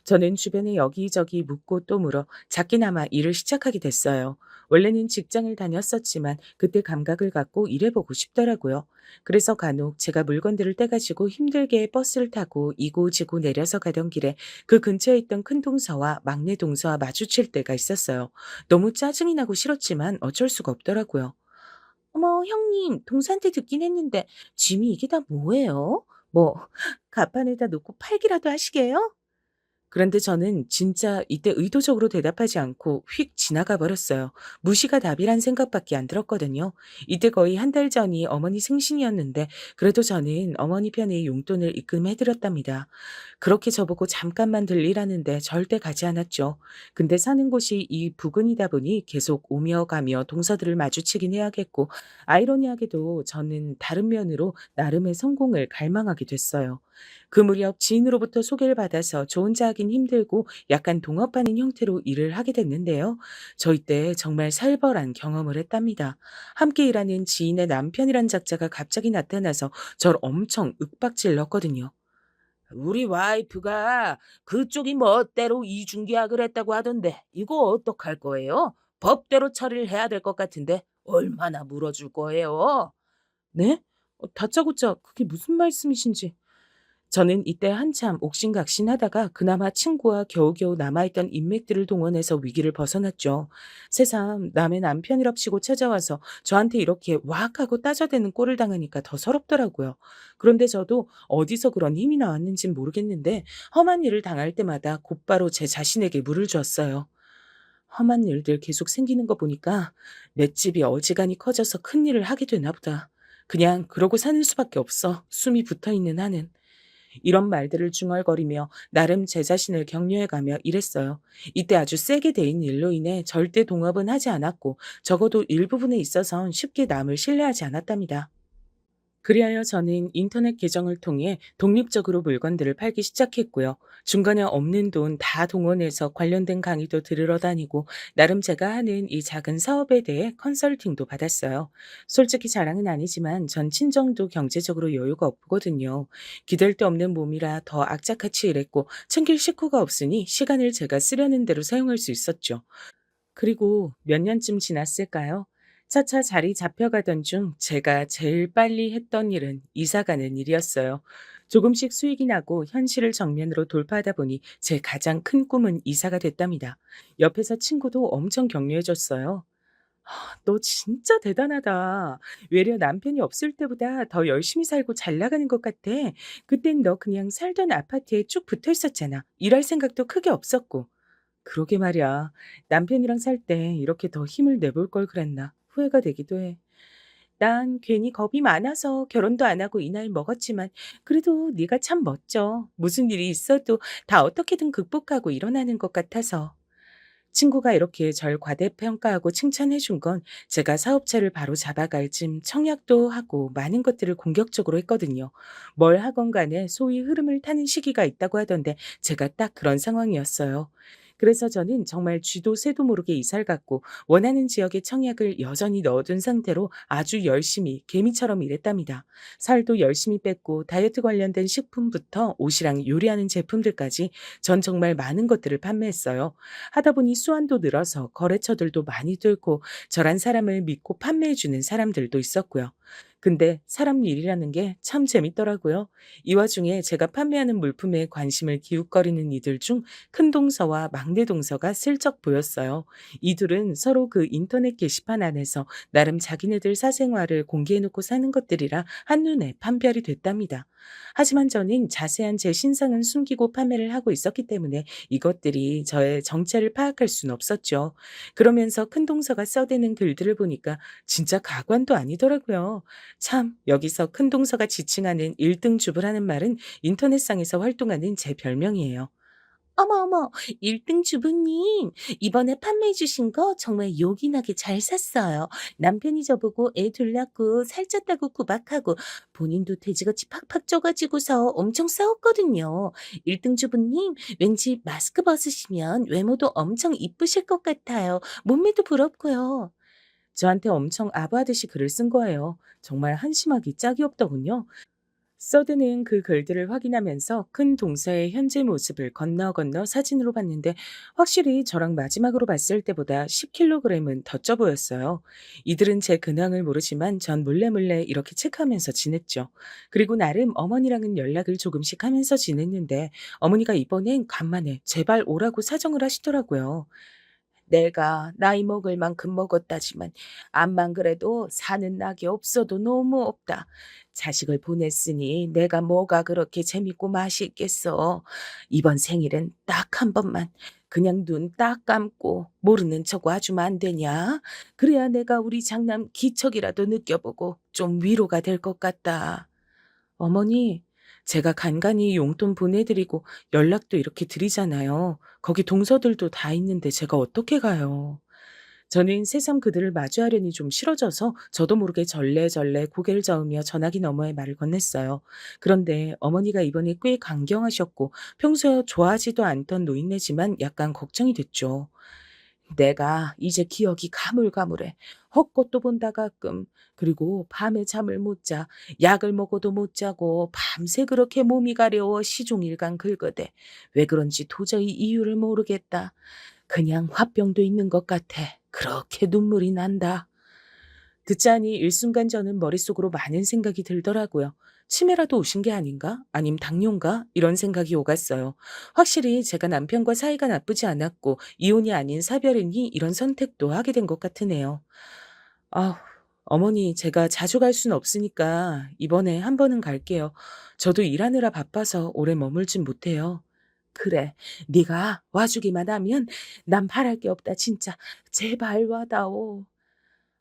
저는 주변에 여기저기 묻고 또 물어 작게나마 일을 시작하게 됐어요. 원래는 직장을 다녔었지만 그때 감각을 갖고 일해보고 싶더라고요. 그래서 간혹 제가 물건들을 떼가지고 힘들게 버스를 타고 이고지고 내려서 가던 길에 그 근처에 있던 큰 동서와 막내 동서와 마주칠 때가 있었어요. 너무 짜증이 나고 싫었지만 어쩔 수가 없더라고요. 어머, 형님, 동사한테 듣긴 했는데, 짐이 이게 다 뭐예요? 뭐, 가판에다 놓고 팔기라도 하시게요? 그런데 저는 진짜 이때 의도적으로 대답하지 않고 휙 지나가 버렸어요. 무시가 답이란 생각밖에 안 들었거든요. 이때 거의 한 달 전이 어머니 생신이었는데 그래도 저는 어머니 편에 용돈을 입금해드렸답니다. 그렇게 저보고 잠깐만 들리라는데 절대 가지 않았죠. 근데 사는 곳이 이 부근이다 보니 계속 오며 가며 동서들을 마주치긴 해야겠고 아이러니하게도 저는 다른 면으로 나름의 성공을 갈망하게 됐어요. 그 무렵 지인으로부터 소개를 받아서 저 혼자 하긴 힘들고 약간 동업하는 형태로 일을 하게 됐는데요. 저 이때 정말 살벌한 경험을 했답니다. 함께 일하는 지인의 남편이란 작자가 갑자기 나타나서 저를 엄청 윽박질렀거든요. 우리 와이프가 그쪽이 멋대로 이중계약을 했다고 하던데, 이거 어떡할 거예요? 법대로 처리를 해야 될 것 같은데, 얼마나 물어줄 거예요? 네? 다짜고짜 그게 무슨 말씀이신지. 저는 이때 한참 옥신각신하다가 그나마 친구와 겨우겨우 남아있던 인맥들을 동원해서 위기를 벗어났죠. 새삼 남의 남편이랍시고 찾아와서 저한테 이렇게 왁 하고 따져대는 꼴을 당하니까 더 서럽더라고요. 그런데 저도 어디서 그런 힘이 나왔는진 모르겠는데 험한 일을 당할 때마다 곧바로 제 자신에게 물을 주었어요. 험한 일들 계속 생기는 거 보니까 맷집이 어지간히 커져서 큰일을 하게 되나 보다. 그냥 그러고 사는 수밖에 없어. 숨이 붙어있는 한은. 이런 말들을 중얼거리며 나름 제 자신을 격려해가며 일했어요. 이때 아주 세게 데인 일로 인해 절대 동업은 하지 않았고 적어도 일부분에 있어선 쉽게 남을 신뢰하지 않았답니다. 그리하여 저는 인터넷 계정을 통해 독립적으로 물건들을 팔기 시작했고요. 중간에 없는 돈 다 동원해서 관련된 강의도 들으러 다니고 나름 제가 하는 이 작은 사업에 대해 컨설팅도 받았어요. 솔직히 자랑은 아니지만 전 친정도 경제적으로 여유가 없거든요. 기댈 데 없는 몸이라 더 악착같이 일했고 챙길 식구가 없으니 시간을 제가 쓰려는 대로 사용할 수 있었죠. 그리고 몇 년쯤 지났을까요? 차차 자리 잡혀가던 중 제가 제일 빨리 했던 일은 이사 가는 일이었어요. 조금씩 수익이 나고 현실을 정면으로 돌파하다 보니 제 가장 큰 꿈은 이사가 됐답니다. 옆에서 친구도 엄청 격려해줬어요. 너 진짜 대단하다. 외려 남편이 없을 때보다 더 열심히 살고 잘 나가는 것 같아. 그땐 너 그냥 살던 아파트에 쭉 붙어 있었잖아. 일할 생각도 크게 없었고. 그러게 말이야. 남편이랑 살 때 이렇게 더 힘을 내볼 걸 그랬나 후회가 되기도 해. 난 괜히 겁이 많아서 결혼도 안 하고 이 나이 먹었지만 그래도 네가 참 멋져. 무슨 일이 있어도 다 어떻게든 극복하고 일어나는 것 같아서. 친구가 이렇게 절 과대평가하고 칭찬해 준 건 제가 사업체를 바로 잡아갈 쯤 청약도 하고 많은 것들을 공격적으로 했거든요. 뭘 하건 간에 소위 흐름을 타는 시기가 있다고 하던데 제가 딱 그런 상황이었어요. 그래서 저는 정말 쥐도 새도 모르게 이사를 갔고 원하는 지역의 청약을 여전히 넣어둔 상태로 아주 열심히 개미처럼 일했답니다. 살도 열심히 뺐고 다이어트 관련된 식품부터 옷이랑 요리하는 제품들까지 전 정말 많은 것들을 판매했어요. 하다 보니 수완도 늘어서 거래처들도 많이 들고 저란 사람을 믿고 판매해주는 사람들도 있었고요. 근데 사람 일이라는 게 참 재밌더라고요. 이 와중에 제가 판매하는 물품에 관심을 기웃거리는 이들 중 큰 동서와 막내 동서가 슬쩍 보였어요. 이 둘은 서로 그 인터넷 게시판 안에서 나름 자기네들 사생활을 공개해놓고 사는 것들이라 한눈에 판별이 됐답니다. 하지만 저는 자세한 제 신상은 숨기고 판매를 하고 있었기 때문에 이것들이 저의 정체를 파악할 수는 없었죠. 그러면서 큰 동서가 써대는 글들을 보니까 진짜 가관도 아니더라고요. 참, 여기서 큰 동서가 지칭하는 1등 주부라는 말은 인터넷상에서 활동하는 제 별명이에요. 어머, 어머, 1등 주부님. 이번에 판매해주신 거 정말 요긴하게 잘 샀어요. 남편이 저보고 애 둘 낳고 살쪘다고 구박하고 본인도 돼지같이 팍팍 쪄가지고서 엄청 싸웠거든요. 1등 주부님, 왠지 마스크 벗으시면 외모도 엄청 이쁘실 것 같아요. 몸매도 부럽고요. 저한테 엄청 아부하듯이 글을 쓴 거예요. 정말 한심하기 짝이 없더군요. 써드는 그 글들을 확인하면서 큰 동서의 현재 모습을 건너 건너 사진으로 봤는데 확실히 저랑 마지막으로 봤을 때보다 10kg은 더 쪄 보였어요. 이들은 제 근황을 모르지만 전 몰래 이렇게 체크하면서 지냈죠. 그리고 나름 어머니랑은 연락을 조금씩 하면서 지냈는데 어머니가 이번엔 간만에 제발 오라고 사정을 하시더라고요. 내가 나이 먹을 만큼 먹었다지만 암만 그래도 사는 낙이 없어도 너무 없다. 자식을 보냈으니 내가 뭐가 그렇게 재밌고 맛있겠어. 이번 생일은 딱 한 번만 그냥 눈 딱 감고 모르는 척 와주면 안 되냐? 그래야 내가 우리 장남 기척이라도 느껴보고 좀 위로가 될 것 같다. 어머니, 제가 간간히 용돈 보내드리고 연락도 이렇게 드리잖아요. 거기 동서들도 다 있는데 제가 어떻게 가요? 저는 새삼 그들을 마주하려니 좀 싫어져서 저도 모르게 절레절레 고개를 저으며 전화기 너머에 말을 건넸어요. 그런데 어머니가 이번에 꽤 강경하셨고 평소에 좋아하지도 않던 노인네지만 약간 걱정이 됐죠. 내가 이제 기억이 가물가물해. 헛것도 본다 가끔. 그리고 밤에 잠을 못 자. 약을 먹어도 못 자고 밤새 그렇게 몸이 가려워 시종일관 긁어대. 왜 그런지 도저히 이유를 모르겠다. 그냥 화병도 있는 것 같아. 그렇게 눈물이 난다. 듣자니 일순간 저는 머릿속으로 많은 생각이 들더라고요. 치매라도 오신 게 아닌가? 아님 당뇨인가? 이런 생각이 오갔어요. 확실히 제가 남편과 사이가 나쁘지 않았고 이혼이 아닌 사별이니 이런 선택도 하게 된 것 같으네요. 아우, 어머니 제가 자주 갈 순 없으니까 이번에 한 번은 갈게요. 저도 일하느라 바빠서 오래 머물진 못해요. 그래, 네가 와주기만 하면 난 바랄 게 없다 진짜. 제발 와다오.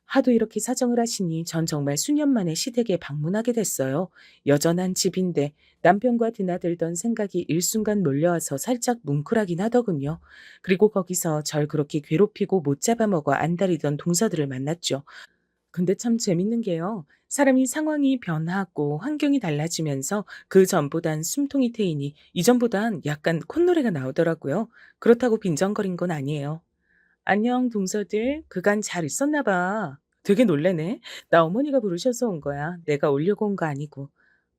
하도 이렇게 사정을 하시니 전 정말 수년 만에 시댁에 방문하게 됐어요. 여전한 집인데 남편과 드나들던 생각이 일순간 몰려와서 살짝 뭉클하긴 하더군요. 그리고 거기서 절 그렇게 괴롭히고 못 잡아먹어 안달이던 동서들을 만났죠. 근데 참 재밌는 게요. 사람이 상황이 변하고 환경이 달라지면서 그 전보단 숨통이 트이니 이전보단 약간 콧노래가 나오더라고요. 그렇다고 빈정거린 건 아니에요. 안녕, 동서들. 그간 잘 있었나 봐. 되게 놀래네. 나 어머니가 부르셔서 온 거야. 내가 오려고 온 거 아니고.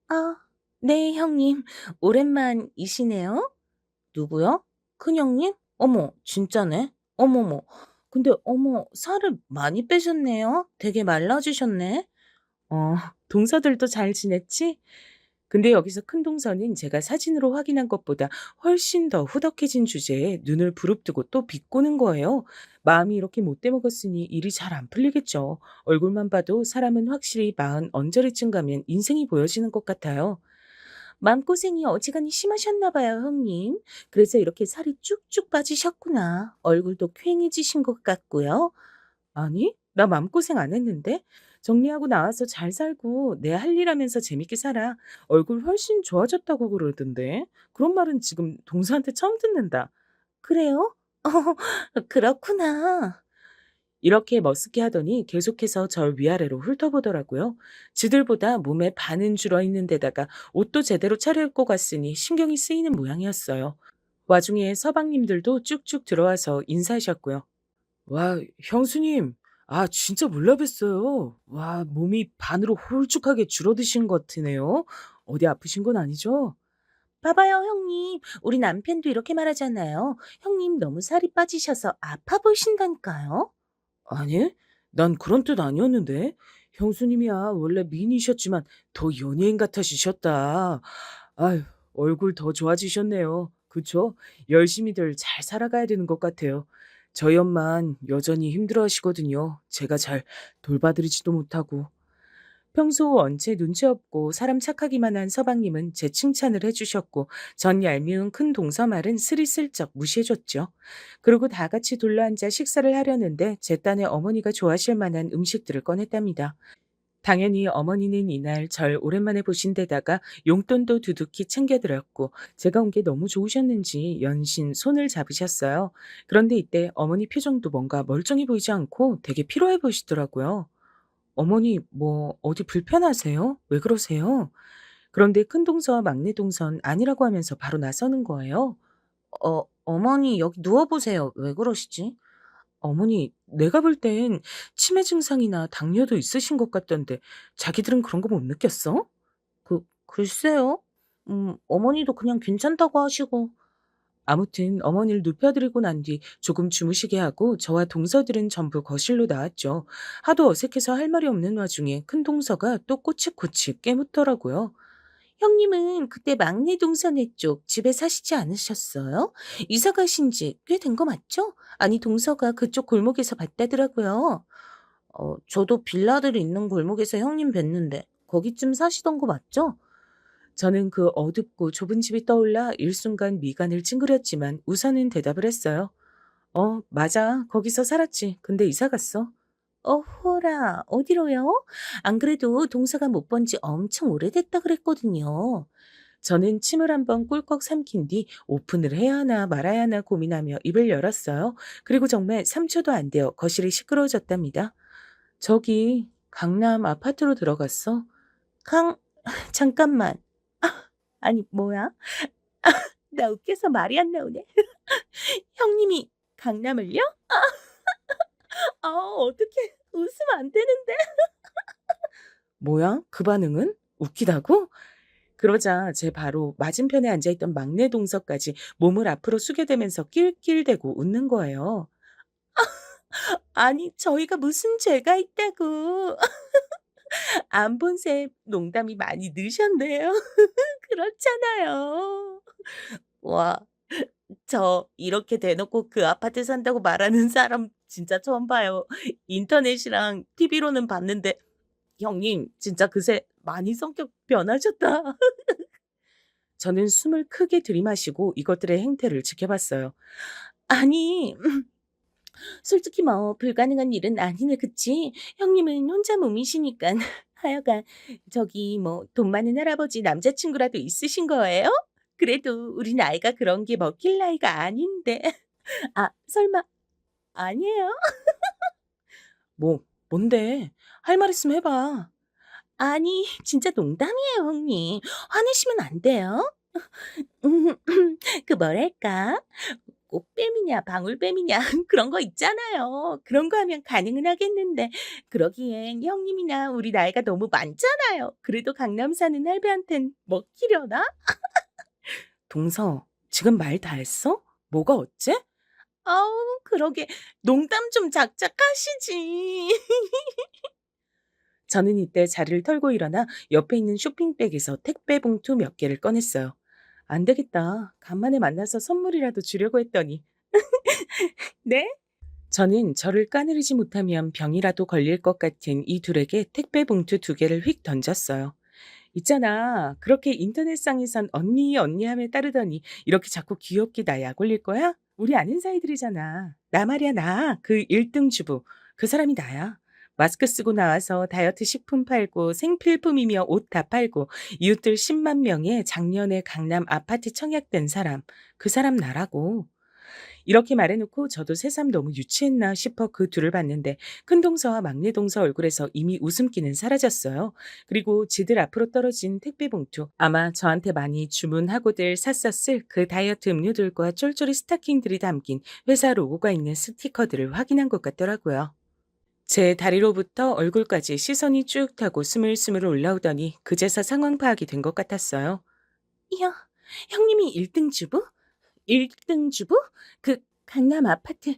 아, 네, 형님. 오랜만이시네요. 누구요? 큰형님? 어머, 진짜네. 어머머. 근데 어머, 살을 많이 빼셨네요. 되게 말라지셨네. 어, 동서들도 잘 지냈지? 근데 여기서 큰 동서는 제가 사진으로 확인한 것보다 훨씬 더 후덕해진 주제에 눈을 부릅뜨고 또 비꼬는 거예요. 마음이 이렇게 못돼 먹었으니 일이 잘 안 풀리겠죠. 얼굴만 봐도 사람은 확실히 마흔 언저리쯤 가면 인생이 보여지는 것 같아요. 마음고생이 어지간히 심하셨나 봐요, 형님. 그래서 이렇게 살이 쭉쭉 빠지셨구나. 얼굴도 퀭해지신 것 같고요. 아니, 나 마음고생 안 했는데? 정리하고 나와서 잘 살고 내 할 일 하면서 재밌게 살아. 얼굴 훨씬 좋아졌다고 그러던데. 그런 말은 지금 동서한테 처음 듣는다. 그래요? 그렇구나. 이렇게 머쓱해 하더니 계속해서 절 위아래로 훑어보더라고요. 지들보다 몸에 반은 줄어 있는 데다가 옷도 제대로 차려입고 갔으니 신경이 쓰이는 모양이었어요. 와중에 서방님들도 쭉쭉 들어와서 인사하셨고요. 와, 형수님. 아, 진짜 몰라 뵀어요. 와, 몸이 반으로 홀쭉하게 줄어드신 것 같으네요. 어디 아프신 건 아니죠? 봐봐요, 형님. 우리 남편도 이렇게 말하잖아요. 형님 너무 살이 빠지셔서 아파 보신다니까요. 아니, 난 그런 뜻 아니었는데. 형수님이야 원래 미인이셨지만 더 연예인 같아지셨다. 아휴, 얼굴 더 좋아지셨네요. 그쵸? 열심히들 잘 살아가야 되는 것 같아요. 저희 엄만 여전히 힘들어 하시거든요. 제가 잘 돌봐드리지도 못하고. 평소 원체 눈치 없고 사람 착하기만 한 서방님은 제 칭찬을 해주셨고 전 얄미운 큰 동서말은 스리슬쩍 무시해줬죠. 그리고 다 같이 둘러앉아 식사를 하려는데 제 딴에 어머니가 좋아하실 만한 음식들을 꺼냈답니다. 당연히 어머니는 이날 절 오랜만에 보신 데다가 용돈도 두둑히 챙겨드렸고 제가 온 게 너무 좋으셨는지 연신 손을 잡으셨어요. 그런데 이때 어머니 표정도 뭔가 멀쩡해 보이지 않고 되게 피로해 보이시더라고요. 어머니 뭐 어디 불편하세요? 왜 그러세요? 그런데 큰 동서와 막내 동선 아니라고 하면서 바로 나서는 거예요. 어머니 여기 누워보세요. 왜 그러시지? 어머니, 내가 볼 땐 치매 증상이나 당뇨도 있으신 것 같던데 자기들은 그런 거 못 느꼈어? 글쎄요. 어머니도 그냥 괜찮다고 하시고. 아무튼 어머니를 눕혀드리고 난 뒤 조금 주무시게 하고 저와 동서들은 전부 거실로 나왔죠. 하도 어색해서 할 말이 없는 와중에 큰 동서가 또 꼬치꼬치 깨묻더라고요. 형님은 그때 막내 동서네 쪽 집에 사시지 않으셨어요? 이사 가신 지 꽤 된 거 맞죠? 아니, 동서가 그쪽 골목에서 봤다더라고요. 저도 빌라들 있는 골목에서 형님 뵀는데 거기쯤 사시던 거 맞죠? 저는 그 어둡고 좁은 집이 떠올라 일순간 미간을 찡그렸지만 우선은 대답을 했어요. 맞아. 거기서 살았지. 근데 이사 갔어. 어호라, 어디로요? 안 그래도 동서가 못 본지 엄청 오래됐다 그랬거든요. 저는 침을 한번 꿀꺽 삼킨 뒤 오픈을 해야 하나 말아야 하나 고민하며 입을 열었어요. 그리고 정말 3초도 안 되어 거실이 시끄러워졌답니다. 저기 강남 아파트로 들어갔어. 강, 잠깐만. 아니, 뭐야? 나 웃겨서 말이 안 나오네. 형님이 강남을요? 어떡해. 웃으면 안 되는데. 뭐야? 그 반응은? 웃기다고? 그러자 제 바로 맞은편에 앉아있던 막내 동서까지 몸을 앞으로 숙여대면서 낄낄대고 웃는 거예요. 아니, 저희가 무슨 죄가 있다고. 안 본 셈 농담이 많이 느셨네요. 그렇잖아요. 와, 저 이렇게 대놓고 그 아파트 산다고 말하는 사람 진짜 처음 봐요. 인터넷이랑 TV로는 봤는데 형님 진짜 그새 많이 성격 변하셨다. 저는 숨을 크게 들이마시고 이것들의 행태를 지켜봤어요. 아니, 솔직히 뭐 불가능한 일은 아니네, 그치? 형님은 혼자 몸이시니까. 하여간 저기 뭐 돈 많은 할아버지 남자친구라도 있으신 거예요? 그래도 우리 나이가 그런 게 먹힐 나이가 아닌데. 설마 아니에요? 뭔데? 할 말 있으면 해봐. 아니, 진짜 농담이에요, 형님. 화내시면 안 돼요. 그 뭐랄까? 꽃뱀이냐 방울뱀이냐 그런 거 있잖아요. 그런 거 하면 가능은 하겠는데 그러기엔 형님이나 우리 나이가 너무 많잖아요. 그래도 강남 사는 할배한텐 먹히려나? 동서, 지금 말 다 했어? 뭐가 어째? 아우 그러게 농담 좀 작작 하시지. 저는 이때 자리를 털고 일어나 옆에 있는 쇼핑백에서 택배 봉투 몇 개를 꺼냈어요. 안 되겠다. 간만에 만나서 선물이라도 주려고 했더니. 네? 저는 저를 까내리지 못하면 병이라도 걸릴 것 같은 이 둘에게 택배 봉투 2개를 휙 던졌어요. 있잖아. 그렇게 인터넷상에선 언니 언니 하며 따르더니 이렇게 자꾸 귀엽게 나 약 올릴 거야? 우리 아는 사이들이잖아. 나 말이야 나. 그 1등 주부. 그 사람이 나야. 마스크 쓰고 나와서 다이어트 식품 팔고 생필품이며 옷 다 팔고 이웃들 10만 명의 작년에 강남 아파트 청약된 사람. 그 사람 나라고. 이렇게 말해놓고 저도 새삼 너무 유치했나 싶어 그 둘을 봤는데 큰 동서와 막내 동서 얼굴에서 이미 웃음기는 사라졌어요. 그리고 지들 앞으로 떨어진 택배 봉투. 아마 저한테 많이 주문하고들 샀었을 그 다이어트 음료들과 쫄쫄이 스타킹들이 담긴 회사 로고가 있는 스티커들을 확인한 것 같더라고요. 제 다리로부터 얼굴까지 시선이 쭉 타고 스물스물 올라오더니 그제서 상황 파악이 된 것 같았어요. 형, 형님이 1등 주부? 1등 주부? 그 강남 아파트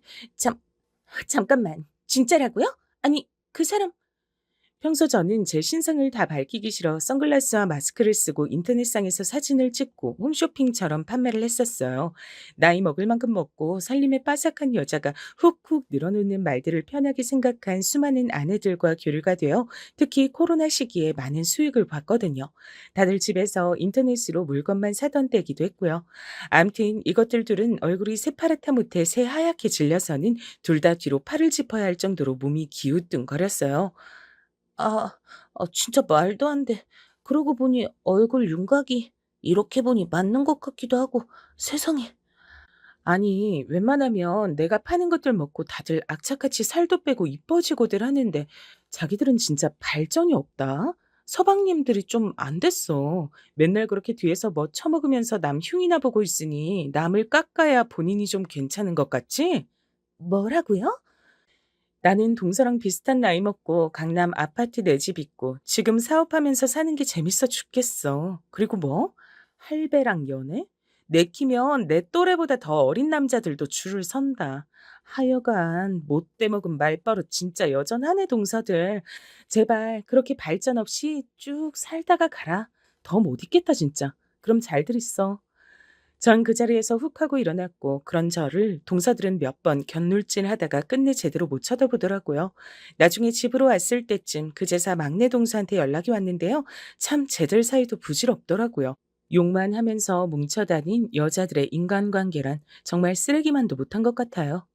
잠깐만 진짜라고요? 아니 그 사람 평소 저는 제 신상을 다 밝히기 싫어 선글라스와 마스크를 쓰고 인터넷상에서 사진을 찍고 홈쇼핑처럼 판매를 했었어요. 나이 먹을 만큼 먹고 살림에 빠삭한 여자가 훅훅 늘어놓는 말들을 편하게 생각한 수많은 아내들과 교류가 되어 특히 코로나 시기에 많은 수익을 봤거든요. 다들 집에서 인터넷으로 물건만 사던 때기도 했고요. 암튼 이것들 둘은 얼굴이 새파랗다 못해 새하얗게 질려서는 둘 다 뒤로 팔을 짚어야 할 정도로 몸이 기우뚱거렸어요. 진짜 말도 안 돼. 그러고 보니 얼굴 윤곽이 이렇게 보니 맞는 것 같기도 하고 세상에. 아니, 웬만하면 내가 파는 것들 먹고 다들 악착같이 살도 빼고 이뻐지고들 하는데 자기들은 진짜 발전이 없다. 서방님들이 좀 안 됐어. 맨날 그렇게 뒤에서 뭐 처먹으면서 남 흉이나 보고 있으니 남을 깎아야 본인이 좀 괜찮은 것 같지? 뭐라고요? 나는 동서랑 비슷한 나이 먹고 강남 아파트 내 집 있고 지금 사업하면서 사는 게 재밌어 죽겠어. 그리고 뭐? 할배랑 연애? 내키면 내 또래보다 더 어린 남자들도 줄을 선다. 하여간 못돼 먹은 말버릇 진짜 여전하네 동서들. 제발 그렇게 발전 없이 쭉 살다가 가라. 더 못 있겠다 진짜. 그럼 잘들 있어. 전 그 자리에서 훅 하고 일어났고 그런 저를 동서들은 몇 번 곁눈질하다가 끝내 제대로 못 쳐다보더라고요. 나중에 집으로 왔을 때쯤 그제서 막내 동서한테 연락이 왔는데요. 참 쟤들 사이도 부질없더라고요. 욕만 하면서 뭉쳐다닌 여자들의 인간관계란 정말 쓰레기만도 못한 것 같아요.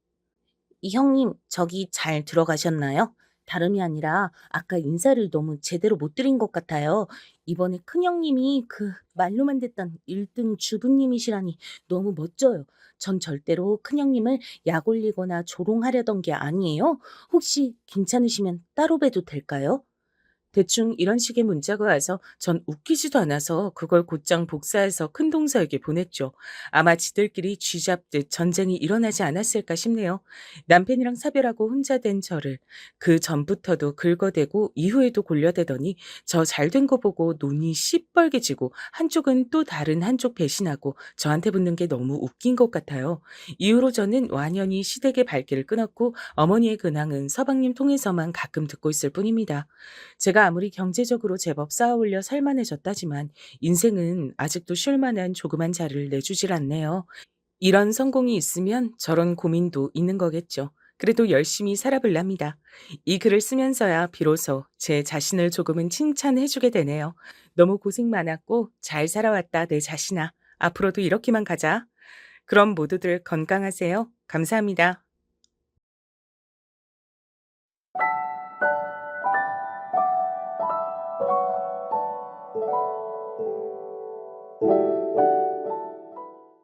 이 형님, 저기 잘 들어가셨나요? 다름이 아니라 아까 인사를 너무 제대로 못 드린 것 같아요. 이번에 큰형님이 그 말로만 듣던 1등 주부님이시라니 너무 멋져요. 전 절대로 큰형님을 약 올리거나 조롱하려던 게 아니에요. 혹시 괜찮으시면 따로 봬도 될까요? 대충 이런 식의 문자가 와서 전 웃기지도 않아서 그걸 곧장 복사해서 큰동서에게 보냈죠. 아마 지들끼리 쥐잡듯 전쟁이 일어나지 않았을까 싶네요. 남편이랑 사별하고 혼자 된 저를 그 전부터도 긁어대고 이후에도 골려대더니 저 잘 된 거 보고 눈이 시뻘개지고 한쪽은 또 다른 한쪽 배신하고 저한테 붙는 게 너무 웃긴 것 같아요. 이후로 저는 완연히 시댁의 발길을 끊었고 어머니의 근황은 서방님 통해서만 가끔 듣고 있을 뿐입니다. 제가 아무리 경제적으로 제법 쌓아올려 살만해졌다지만 인생은 아직도 쉴 만한 조그만 자리를 내주질 않네요. 이런 성공이 있으면 저런 고민도 있는 거겠죠. 그래도 열심히 살아볼랍니다. 이 글을 쓰면서야 비로소 제 자신을 조금은 칭찬해주게 되네요. 너무 고생 많았고 잘 살아왔다 내 자신아. 앞으로도 이렇게만 가자. 그럼 모두들 건강하세요. 감사합니다.